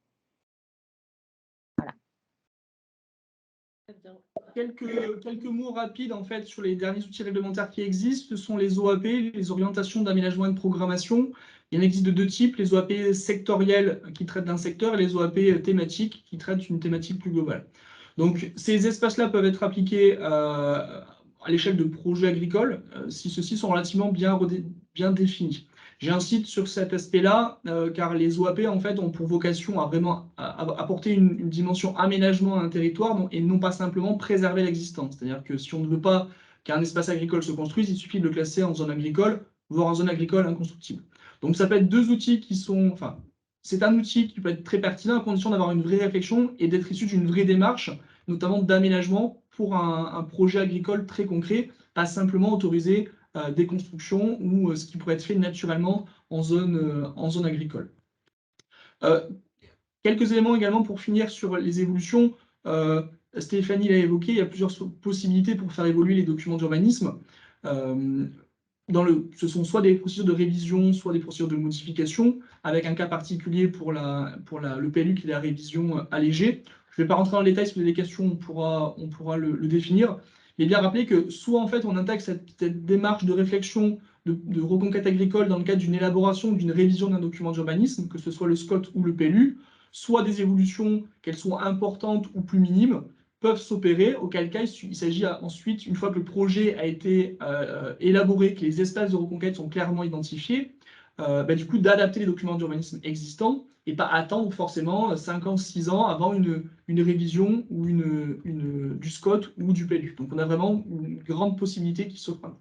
Quelques mots rapides en fait sur les derniers outils réglementaires qui existent. Ce sont les OAP, les orientations d'aménagement et de programmation. Il en existe de deux types, les OAP sectoriels qui traitent d'un secteur et les OAP thématiques qui traitent une thématique plus globale. Donc ces espaces-là peuvent être appliqués à l'échelle de projets agricoles si ceux-ci sont relativement bien définis. J'insiste sur cet aspect-là car les OAP en fait ont pour vocation à vraiment apporter une dimension aménagement à un territoire et non pas simplement préserver l'existant. C'est-à-dire que si on ne veut pas qu'un espace agricole se construise, il suffit de le classer en zone agricole, voire en zone agricole inconstructible. Donc ça peut être deux outils qui sont, enfin, c'est un outil qui peut être très pertinent à condition d'avoir une vraie réflexion et d'être issu d'une vraie démarche, notamment d'aménagement pour un projet agricole très concret, pas simplement autoriser des constructions ou ce qui pourrait être fait naturellement en zone agricole. Quelques éléments également pour finir sur les évolutions. Stéphanie l'a évoqué, il y a plusieurs possibilités pour faire évoluer les documents d'urbanisme. Ce sont soit des procédures de révision, soit des procédures de modification, avec un cas particulier pour le PLU qui est la révision allégée. Je ne vais pas rentrer dans le détail, si vous avez des questions, on pourra le définir. Mais bien rappeler que soit en fait on intègre cette démarche de réflexion de reconquête agricole dans le cadre d'une élaboration, d'une révision d'un document d'urbanisme, que ce soit le SCOT ou le PLU, soit des évolutions, qu'elles soient importantes ou plus minimes, peuvent s'opérer, auquel cas il s'agit ensuite, une fois que le projet a été élaboré, que les espaces de reconquête sont clairement identifiés, du coup d'adapter les documents d'urbanisme existants et pas attendre forcément 5 ans, 6 ans avant une révision ou du SCOT ou du PLU. Donc on a vraiment une grande possibilité qui s'offre à nous.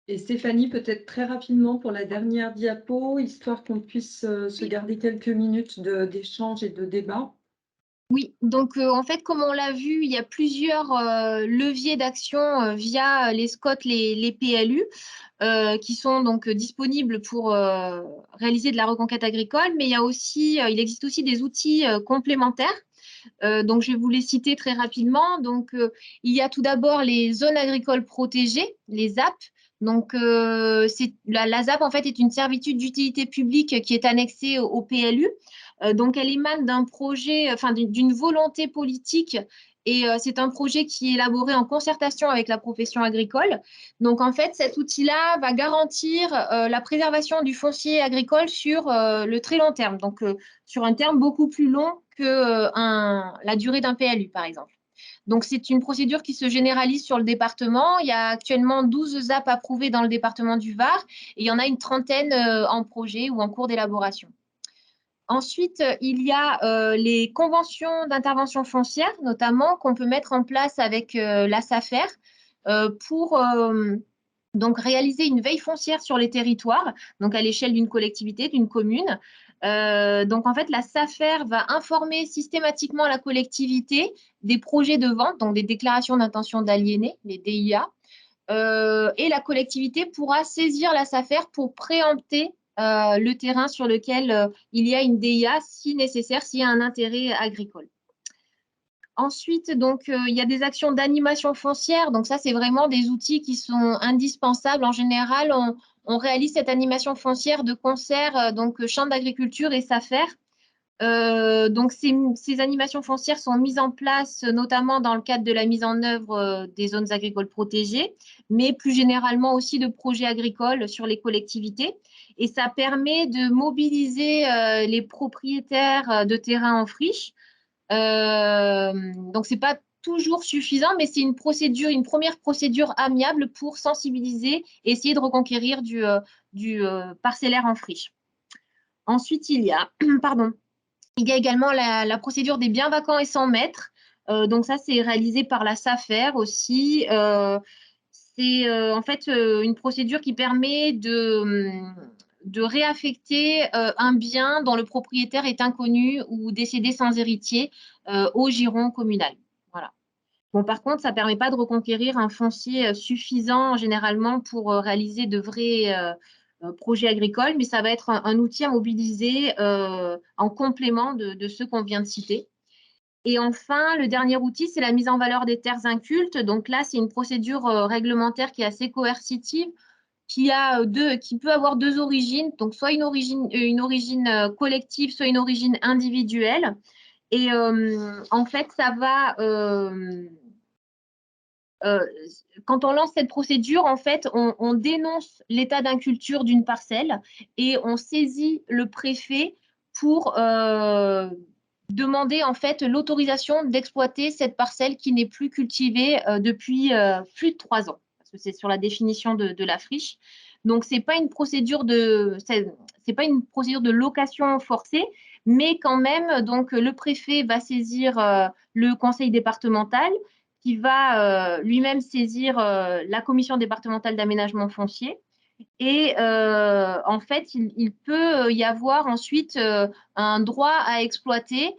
Et Stéphanie, peut-être très rapidement pour la dernière diapo, histoire qu'on puisse se garder quelques minutes d'échange et de débat. Oui, donc en fait, comme on l'a vu, il y a plusieurs leviers d'action via les SCOT, les PLU, qui sont donc disponibles pour réaliser de la reconquête agricole, mais il existe aussi des outils complémentaires. Donc, je vais vous les citer très rapidement. Donc, il y a tout d'abord les zones agricoles protégées, les ZAP. Donc, la ZAP, en fait, est une servitude d'utilité publique qui est annexée au PLU. Donc, elle émane d'un projet, enfin, d'une volonté politique. Et c'est un projet qui est élaboré en concertation avec la profession agricole. Donc, en fait, cet outil-là va garantir la préservation du foncier agricole sur le très long terme. Donc, sur un terme beaucoup plus long que la durée d'un PLU, par exemple. Donc, c'est une procédure qui se généralise sur le département. Il y a actuellement 12 ZAP approuvés dans le département du Var et il y en a une trentaine en projet ou en cours d'élaboration. Ensuite, il y a les conventions d'intervention foncière, notamment, qu'on peut mettre en place avec la SAFER pour donc réaliser une veille foncière sur les territoires, donc à l'échelle d'une collectivité, d'une commune. Donc en fait, la SAFER va informer systématiquement la collectivité des projets de vente, donc des déclarations d'intention d'aliéner, les DIA, et la collectivité pourra saisir la SAFER pour préempter le terrain sur lequel il y a une DIA si nécessaire, s'il y a un intérêt agricole. Ensuite, donc, il y a des actions d'animation foncière. Donc, ça, c'est vraiment des outils qui sont indispensables. En général, on réalise cette animation foncière de concert, donc Chambre d'agriculture et SAFER. Donc, ces animations foncières sont mises en place notamment dans le cadre de la mise en œuvre des zones agricoles protégées, mais plus généralement aussi de projets agricoles sur les collectivités. Et ça permet de mobiliser les propriétaires de terrains en friche. Donc, ce n'est pas toujours suffisant, mais c'est une première procédure amiable pour sensibiliser et essayer de reconquérir du parcellaire en friche. Ensuite, il y a, pardon, il y a également la procédure des biens vacants et sans maître. Donc ça, c'est réalisé par la SAFER aussi. C'est en fait une procédure qui permet de réaffecter un bien dont le propriétaire est inconnu ou décédé sans héritier au giron communal. Voilà. Bon, par contre, ça ne permet pas de reconquérir un foncier suffisant généralement pour réaliser de vrais projets agricoles, mais ça va être un outil à mobiliser en complément de ceux qu'on vient de citer. Et enfin, le dernier outil, c'est la mise en valeur des terres incultes. Donc là, c'est une procédure réglementaire qui est assez coercitive, qui peut avoir deux origines, donc soit une origine collective, soit une origine individuelle. Et en fait, ça va quand on lance cette procédure, en fait, on dénonce l'état d'inculture d'une parcelle et on saisit le préfet pour demander en fait l'autorisation d'exploiter cette parcelle qui n'est plus cultivée depuis plus de 3 ans, parce que c'est sur la définition de la friche. Donc, c'est pas une procédure c'est pas une procédure de location forcée, mais quand même, donc le préfet va saisir le conseil départemental qui va lui-même saisir la commission départementale d'aménagement foncier. Et en fait, il peut y avoir ensuite un droit à exploiter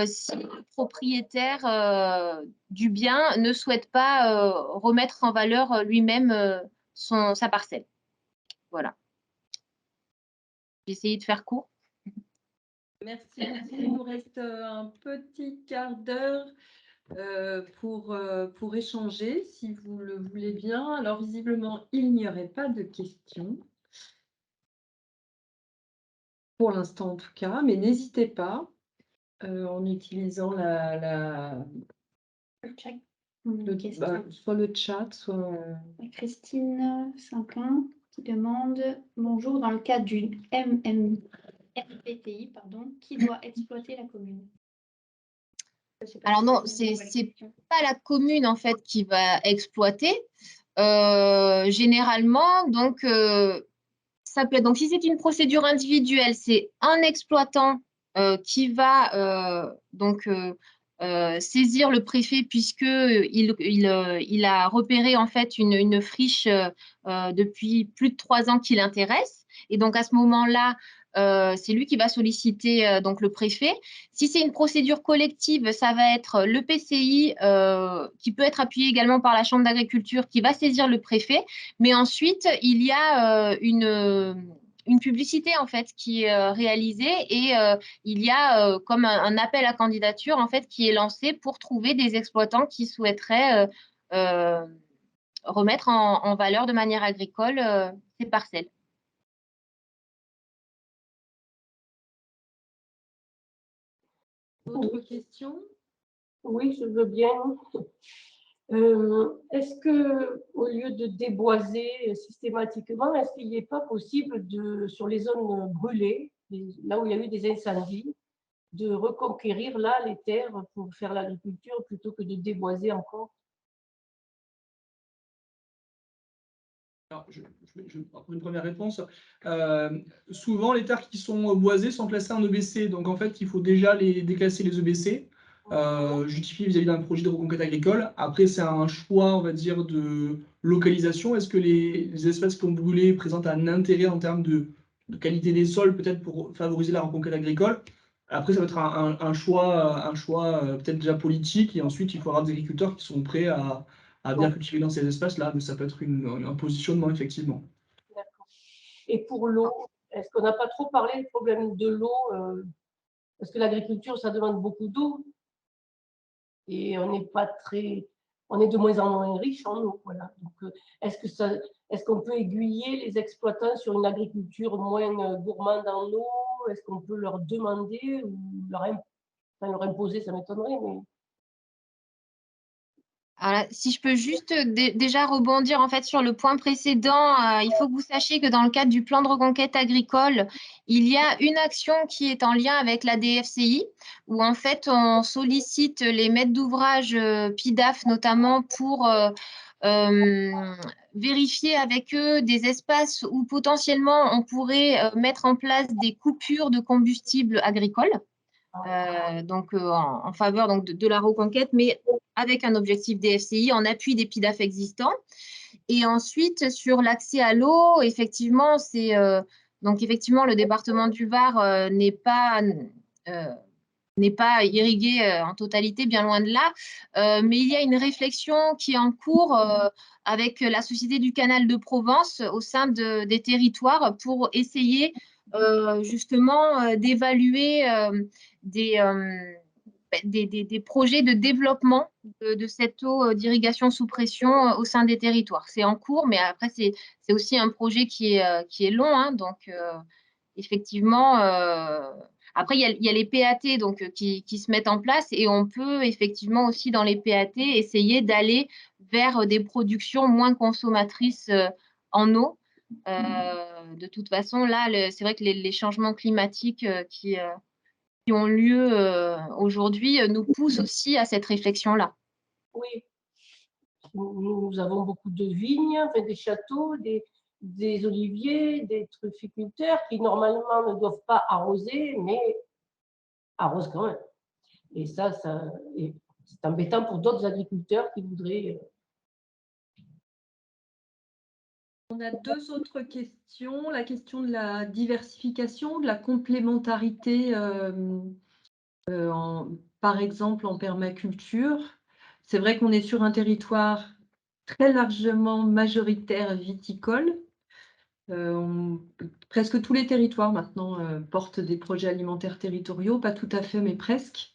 si le propriétaire du bien ne souhaite pas remettre en valeur lui-même sa parcelle. Voilà. J'ai essayé de faire court. Merci. Il nous reste un petit quart d'heure pour échanger, si vous le voulez bien. Alors, visiblement, il n'y aurait pas de questions. Pour l'instant, en tout cas, mais n'hésitez pas. en utilisant soit le chat, soit… Christine Cinquin qui demande « Bonjour, dans le cadre du MMRPTI, qui doit exploiter la commune ?» Alors non, c'est pas la commune en fait qui va exploiter. Généralement, donc ça peut être, donc si c'est une procédure individuelle, c'est un exploitant qui va saisir le préfet puisque il a repéré en fait une friche depuis plus de 3 ans qui l'intéresse. Et donc à ce moment-là, c'est lui qui va solliciter donc le préfet. Si c'est une procédure collective, ça va être le PCI qui peut être appuyé également par la Chambre d'agriculture qui va saisir le préfet. Mais ensuite, il y a une publicité en fait qui est réalisée et il y a comme un appel à candidature en fait qui est lancé pour trouver des exploitants qui souhaiteraient remettre en valeur de manière agricole ces parcelles. Autre question? Oui, je veux bien. Est-ce que, au lieu de déboiser systématiquement, est-ce qu'il n'est pas possible sur les zones brûlées, là où il y a eu des incendies, de reconquérir là les terres pour faire l'agriculture plutôt que de déboiser encore? Alors, pour une première réponse, souvent les terres qui sont boisées sont classées en EBC, donc en fait il faut déjà déclasser les EBC, justifier vis-à-vis d'un projet de reconquête agricole. Après c'est un choix, on va dire, de localisation. Est-ce que les espaces qui ont brûlé présentent un intérêt en termes de qualité des sols, peut-être pour favoriser la reconquête agricole? Après ça va être un choix peut-être déjà politique, et ensuite il faudra des agriculteurs qui sont prêts à bien cultiver dans ces espaces-là, mais ça peut être un positionnement, effectivement. D'accord. Et pour l'eau, est-ce qu'on n'a pas trop parlé du problème de l'eau parce que l'agriculture, ça demande beaucoup d'eau et on est de moins en moins riche en eau. Voilà. Donc, est-ce qu'on peut aiguiller les exploitants sur une agriculture moins gourmande en eau? Est-ce qu'on peut leur demander ou leur imposer, ça m'étonnerait, mais… Alors, si je peux juste déjà rebondir en fait sur le point précédent, il faut que vous sachiez que dans le cadre du plan de reconquête agricole, il y a une action qui est en lien avec la DFCI, où en fait on sollicite les maîtres d'ouvrage PIDAF notamment pour vérifier avec eux des espaces où potentiellement on pourrait mettre en place des coupures de combustible agricole. En faveur donc, de la reconquête, mais avec un objectif DFCI en appui des PIDAF existants. Et ensuite, sur l'accès à l'eau, effectivement, effectivement, le département du Var n'est pas irrigué en totalité, bien loin de là. Mais il y a une réflexion qui est en cours avec la Société du Canal de Provence au sein des territoires pour essayer justement d'évaluer des projets de développement de cette eau d'irrigation sous pression au sein des territoires. C'est en cours, mais après, c'est aussi un projet qui est long. Hein, donc, effectivement, après, il y a les PAT donc, qui se mettent en place et on peut effectivement aussi dans les PAT essayer d'aller vers des productions moins consommatrices en eau. De toute façon, là, c'est vrai que les changements climatiques qui ont lieu aujourd'hui nous poussent aussi à cette réflexion-là. Oui, nous avons beaucoup de vignes, des châteaux, des oliviers, des trufficulteurs qui normalement ne doivent pas arroser, mais arrosent quand même. Et ça c'est embêtant pour d'autres agriculteurs qui voudraient… On a 2 autres questions. La question de la diversification, de la complémentarité, par exemple en permaculture. C'est vrai qu'on est sur un territoire très largement majoritaire viticole. Presque tous les territoires maintenant portent des projets alimentaires territoriaux, pas tout à fait, mais presque.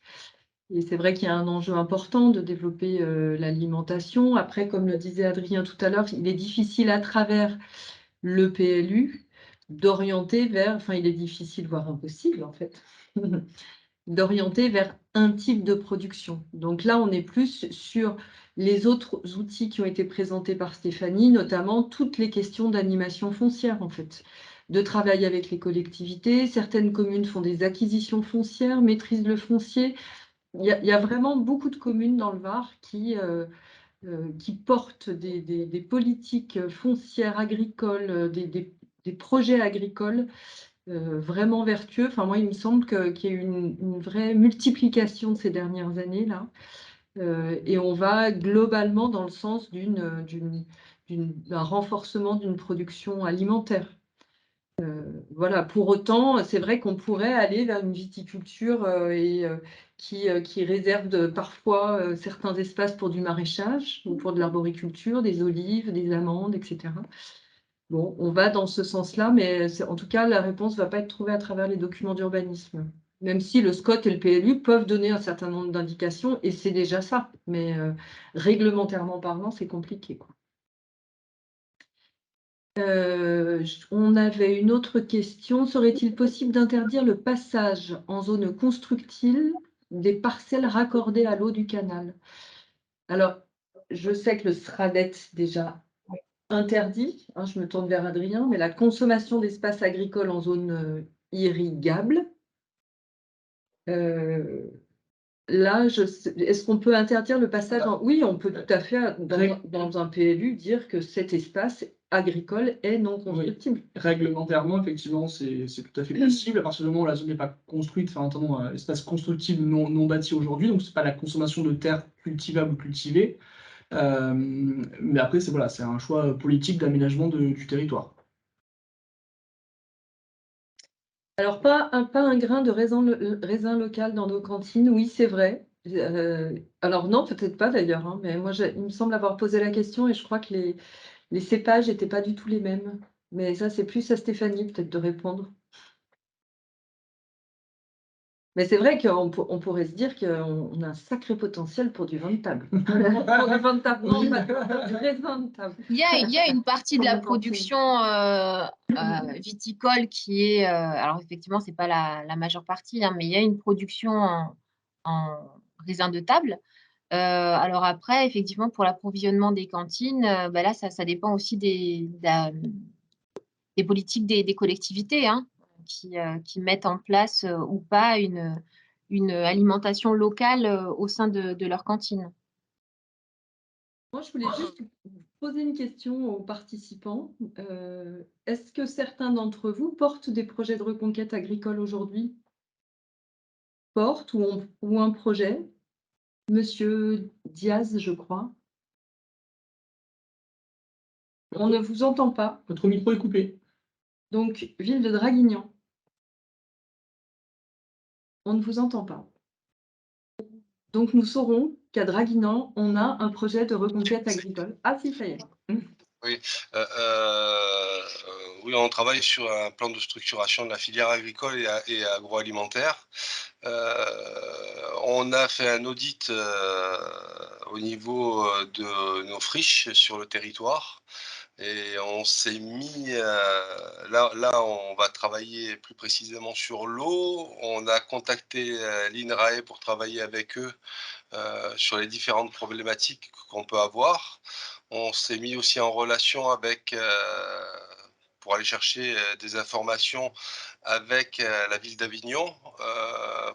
Et c'est vrai qu'il y a un enjeu important de développer l'alimentation. Après, comme le disait Adrien tout à l'heure, il est difficile à travers le PLU d'orienter vers, enfin il est difficile, voire impossible en fait, d'orienter vers un type de production. Donc là, on est plus sur les autres outils qui ont été présentés par Stéphanie, notamment toutes les questions d'animation foncière, en fait, de travail avec les collectivités. Certaines communes font des acquisitions foncières, maîtrisent le foncier. Il y a vraiment beaucoup de communes dans le Var qui portent des politiques foncières agricoles, des projets agricoles vraiment vertueux. Enfin, moi, il me semble qu'il y a eu une vraie multiplication de ces dernières années là. Et on va globalement dans le sens d'un renforcement d'une production alimentaire. Voilà, pour autant, c'est vrai qu'on pourrait aller vers une viticulture qui réserve parfois certains espaces pour du maraîchage ou pour de l'arboriculture, des olives, des amandes, etc. Bon, on va dans ce sens-là, mais en tout cas, la réponse ne va pas être trouvée à travers les documents d'urbanisme. Même si le SCOT et le PLU peuvent donner un certain nombre d'indications, et c'est déjà ça. Mais réglementairement parlant, c'est compliqué, quoi. On avait une autre question. Serait-il possible d'interdire le passage en zone constructible des parcelles raccordées à l'eau du canal? Alors, je sais que le SRADET déjà interdit, hein, je me tourne vers Adrien, mais la consommation d'espaces agricoles en zone irrigable. Là, est-ce qu'on peut interdire le passage Oui, on peut tout à fait, dans un PLU, dire que cet espace agricole est non constructible. Oui. Réglementairement, effectivement, c'est tout à fait possible. À partir du moment où la zone n'est pas construite, enfin, entendons espace constructible non bâti aujourd'hui, donc c'est pas la consommation de terres cultivables ou cultivées. Mais après, c'est un choix politique d'aménagement du territoire. Alors, pas un grain de raisin local dans nos cantines, oui, c'est vrai. Alors non, peut-être pas d'ailleurs, hein, mais moi, il me semble avoir posé la question et je crois que les cépages n'étaient pas du tout les mêmes. Mais ça, c'est plus à Stéphanie peut-être de répondre. Mais c'est vrai qu'on pourrait se dire qu'on a un sacré potentiel pour du vin de table. Pour du vin de table, non, pas du raisin de table. Il y a une partie de la production viticole qui est, alors effectivement, c'est pas la majeure partie, hein, mais il y a une production en raisin de table. Alors après, effectivement, pour l'approvisionnement des cantines, bah là, ça dépend aussi des politiques des collectivités, hein, qui mettent en place ou pas une alimentation locale au sein de leur cantine. Moi, je voulais juste poser une question aux participants. Est-ce que certains d'entre vous portent des projets de reconquête agricole aujourd'hui? Portent ou un projet? Monsieur Diaz, je crois. On ne vous entend pas. Votre micro est coupé. Donc, ville de Draguignan. On ne vous entend pas. Donc, nous saurons qu'à Draguignan, on a un projet de reconquête agricole. Ah si, ça y est. Oui, oui, on travaille sur un plan de structuration de la filière agricole et agroalimentaire. On a fait un audit au niveau de nos friches sur le territoire. Et on s'est mis, là, on va travailler plus précisément sur l'eau. On a contacté l'INRAE pour travailler avec eux sur les différentes problématiques qu'on peut avoir. On s'est mis aussi en relation avec, pour aller chercher des informations avec la ville d'Avignon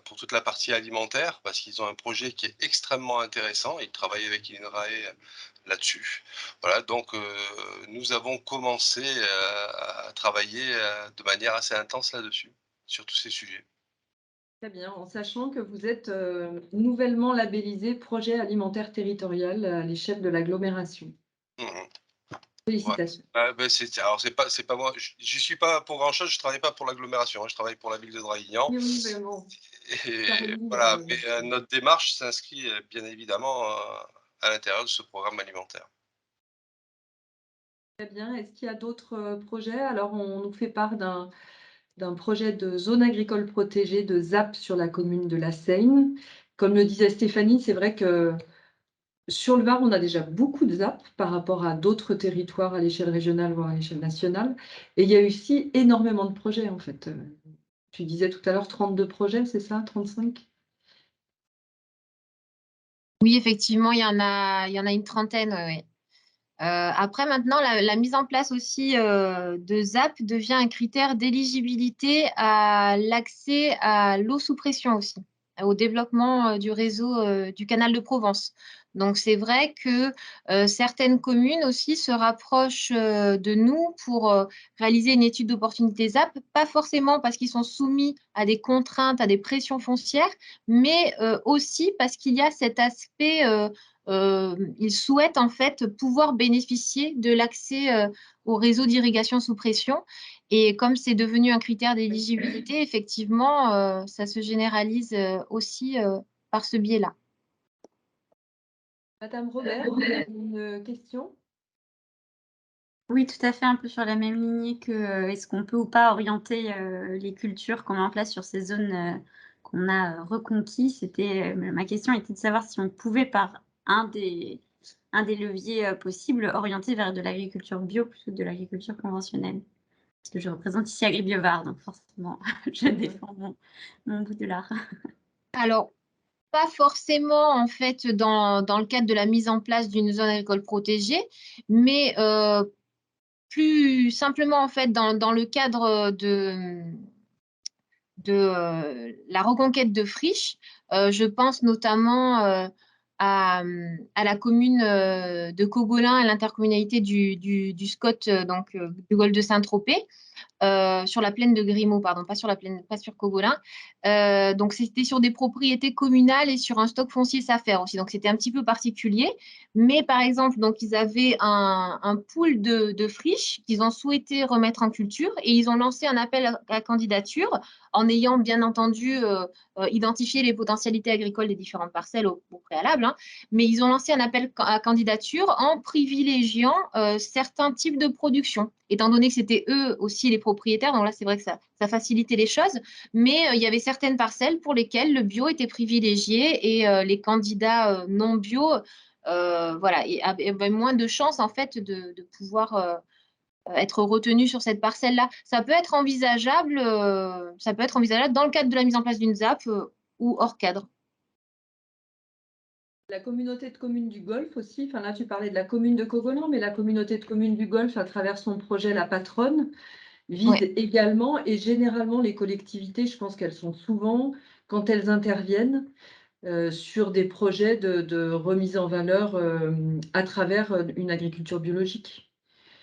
pour toute la partie alimentaire, parce qu'ils ont un projet qui est extrêmement intéressant. Ils travaillent avec l'INRAE là-dessus. Voilà, donc nous avons commencé à travailler de manière assez intense là-dessus, sur tous ces sujets. Très bien, en sachant que vous êtes nouvellement labellisé projet alimentaire territorial à l'échelle de l'agglomération. Mmh. Félicitations. Ouais. Ben, alors c'est pas moi, j'y suis pas pour grand chose, je travaille pas pour l'agglomération, hein, je travaille pour la ville de Draguignan. Oui, oui, mais bon. Et voilà, mais notre démarche s'inscrit bien évidemment à l'intérieur de ce programme alimentaire. Très bien. Est-ce qu'il y a d'autres projets? Alors, on nous fait part d'un projet de zone agricole protégée de ZAP sur la commune de La Seyne. Comme le disait Stéphanie, c'est vrai que sur le Var, on a déjà beaucoup de ZAP par rapport à d'autres territoires à l'échelle régionale, voire à l'échelle nationale. Et il y a aussi énormément de projets, en fait. Tu disais tout à l'heure 32 projets, c'est ça, 35? Oui, effectivement, il y en a une trentaine. Ouais. Après, maintenant, la mise en place aussi de ZAP devient un critère d'éligibilité à l'accès à l'eau sous pression aussi, au développement du réseau du canal de Provence. Donc, c'est vrai que certaines communes aussi se rapprochent de nous pour réaliser une étude d'opportunité ZAP, pas forcément parce qu'ils sont soumis à des contraintes, à des pressions foncières, mais aussi parce qu'il y a cet aspect ils souhaitent en fait pouvoir bénéficier de l'accès au réseau d'irrigation sous pression. Et comme c'est devenu un critère d'éligibilité, effectivement, ça se généralise aussi par ce biais-là. Madame Robert, vous avez une question? Oui, tout à fait, un peu sur la même lignée que est-ce qu'on peut ou pas orienter les cultures qu'on met en place sur ces zones qu'on a reconquis. Ma question était de savoir si on pouvait, par un des leviers possibles, orienter vers de l'agriculture bio plutôt que de l'agriculture conventionnelle. Parce que je représente ici AgriBiovard, donc forcément, je défends mon bout de l'art. Alors, pas forcément en fait dans le cadre de la mise en place d'une zone agricole protégée, mais plus simplement en fait dans le cadre de la reconquête de friches. Je pense notamment à la commune de Cogolin et l'intercommunalité du SCOT, donc du golfe de Saint-Tropez, sur la plaine de Grimaud, pardon, pas sur la plaine, pas sur Cogolin. Donc c'était sur des propriétés communales et sur un stock foncier SAFER aussi. Donc c'était un petit peu particulier. Mais par exemple, donc ils avaient un pool de friches qu'ils ont souhaité remettre en culture et ils ont lancé un appel à candidature en ayant bien entendu identifié les potentialités agricoles des différentes parcelles au préalable. Hein. Mais ils ont lancé un appel à candidature en privilégiant certains types de production, étant donné que c'était eux aussi les propriétaires. Donc là, c'est vrai que ça facilitait les choses. Mais il y avait certaines parcelles pour lesquelles le bio était privilégié et les candidats non bio voilà, avaient moins de chances en fait de pouvoir être retenus sur cette parcelle-là. Ça peut être envisageable dans le cadre de la mise en place d'une ZAP ou hors cadre. La communauté de communes du Golfe aussi, enfin là tu parlais de la commune de Cogolin, mais la communauté de communes du Golfe, à travers son projet La Patronne, vise Ouais. également, et généralement les collectivités, je pense qu'elles sont souvent, quand elles interviennent, sur des projets de remise en valeur à travers une agriculture biologique.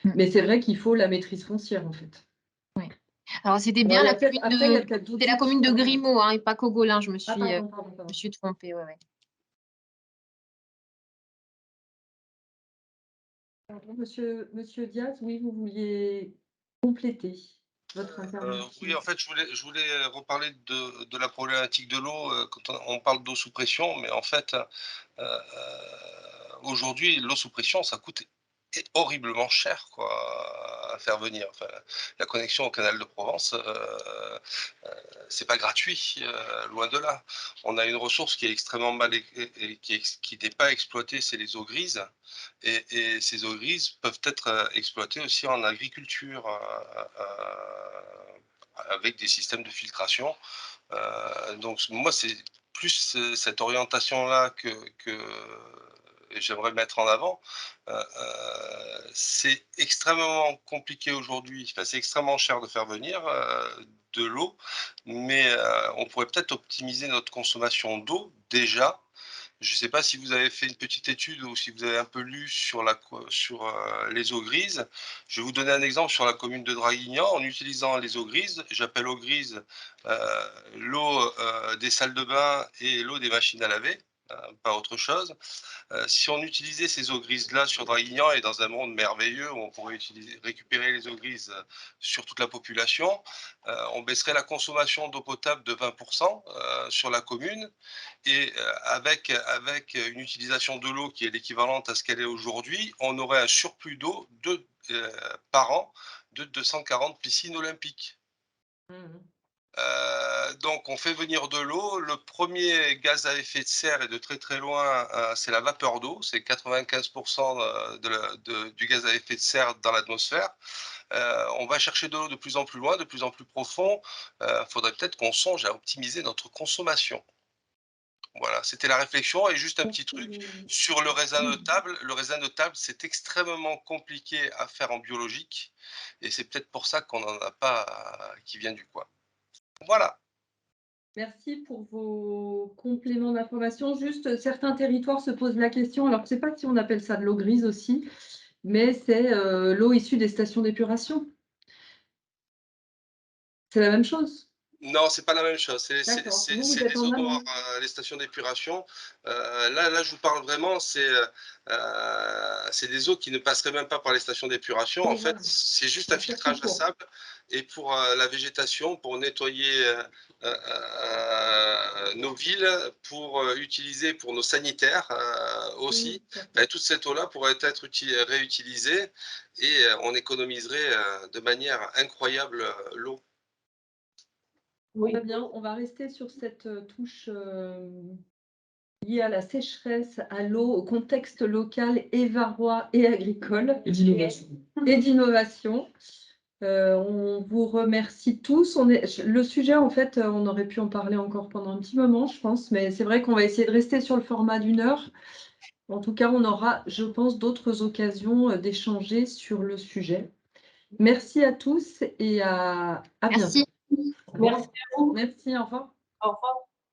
Mm. Mais c'est vrai qu'il faut la maîtrise foncière en fait. Ouais. Alors c'était Alors, bien il y a la commune après, il y a de, peut-être d'autres c'est la commune de outils, hein. Grimaud hein, et pas Cogolin. Je me Ah, suis, pardon. trompée. Ouais, ouais. Pardon, Monsieur Diaz, oui, vous vouliez compléter votre intervention. Oui, en fait, je voulais reparler de la problématique de l'eau quand on parle d'eau sous pression, mais en fait, aujourd'hui, l'eau sous pression, ça coûte horriblement cher quoi, à faire venir. Enfin, la connexion au canal de Provence, c'est pas gratuit, loin de là. On a une ressource qui est extrêmement mal et qui n'est pas exploitée, c'est les eaux grises. Et ces eaux grises peuvent être exploitées aussi en agriculture avec des systèmes de filtration. Donc moi, c'est plus cette orientation-là que j'aimerais mettre en avant. C'est extrêmement compliqué aujourd'hui, enfin, c'est extrêmement cher de faire venir de l'eau, mais on pourrait peut-être optimiser notre consommation d'eau déjà. Je ne sais pas si vous avez fait une petite étude ou si vous avez un peu lu sur les eaux grises. Je vais vous donner un exemple sur la commune de Draguignan. En utilisant les eaux grises, j'appelle eau grise l'eau des salles de bain et l'eau des machines à laver, pas autre chose. Si on utilisait ces eaux grises-là sur Draguignan et dans un monde merveilleux où on pourrait récupérer les eaux grises sur toute la population, on baisserait la consommation d'eau potable de 20% sur la commune et avec une utilisation de l'eau qui est l'équivalente à ce qu'elle est aujourd'hui, on aurait un surplus d'eau par an de 240 piscines olympiques. Mhm. Donc donc on fait venir de l'eau. Le premier gaz à effet de serre, et de très très loin, c'est la vapeur d'eau. C'est 95% du gaz à effet de serre dans l'atmosphère. On va chercher de l'eau de plus en plus loin, de plus en plus profond. Faudrait peut-être qu'on songe à optimiser notre consommation. Voilà, c'était la réflexion. Et juste un petit truc sur le raisin de table. Le raisin de table, c'est extrêmement compliqué à faire en biologique. Et c'est peut-être pour ça qu'on n'en a pas qui vient du coin. Voilà. Merci pour vos compléments d'information. Juste, certains territoires se posent la question, alors je ne sais pas si on appelle ça de l'eau grise aussi, mais c'est l'eau issue des stations d'épuration. C'est la même chose. Non, c'est pas la même chose. C'est D'accord. Vous les êtes en eaux amont. noires, les stations d'épuration. Là, je vous parle vraiment, c'est des eaux qui ne passeraient même pas par les stations d'épuration. Oui, En fait, voilà. c'est juste un Un filtrage à circuit court. sable. Et pour la végétation, pour nettoyer nos villes, pour utiliser pour nos sanitaires aussi, Oui, tout à fait. toute cette eau-là pourrait être réutilisée et on économiserait de manière incroyable l'eau. Oui. Très bien, on va rester sur cette touche liée à la sécheresse, à l'eau, au contexte local et varois et agricole. Et d'innovation. Et d'innovation. On vous remercie tous. Le sujet, en fait, on aurait pu en parler encore pendant un petit moment, je pense, mais c'est vrai qu'on va essayer de rester sur le format d'1 heure. En tout cas, on aura, je pense, d'autres occasions d'échanger sur le sujet. Merci à tous et à bientôt. Merci. Merci à vous. Merci, au revoir. Au revoir.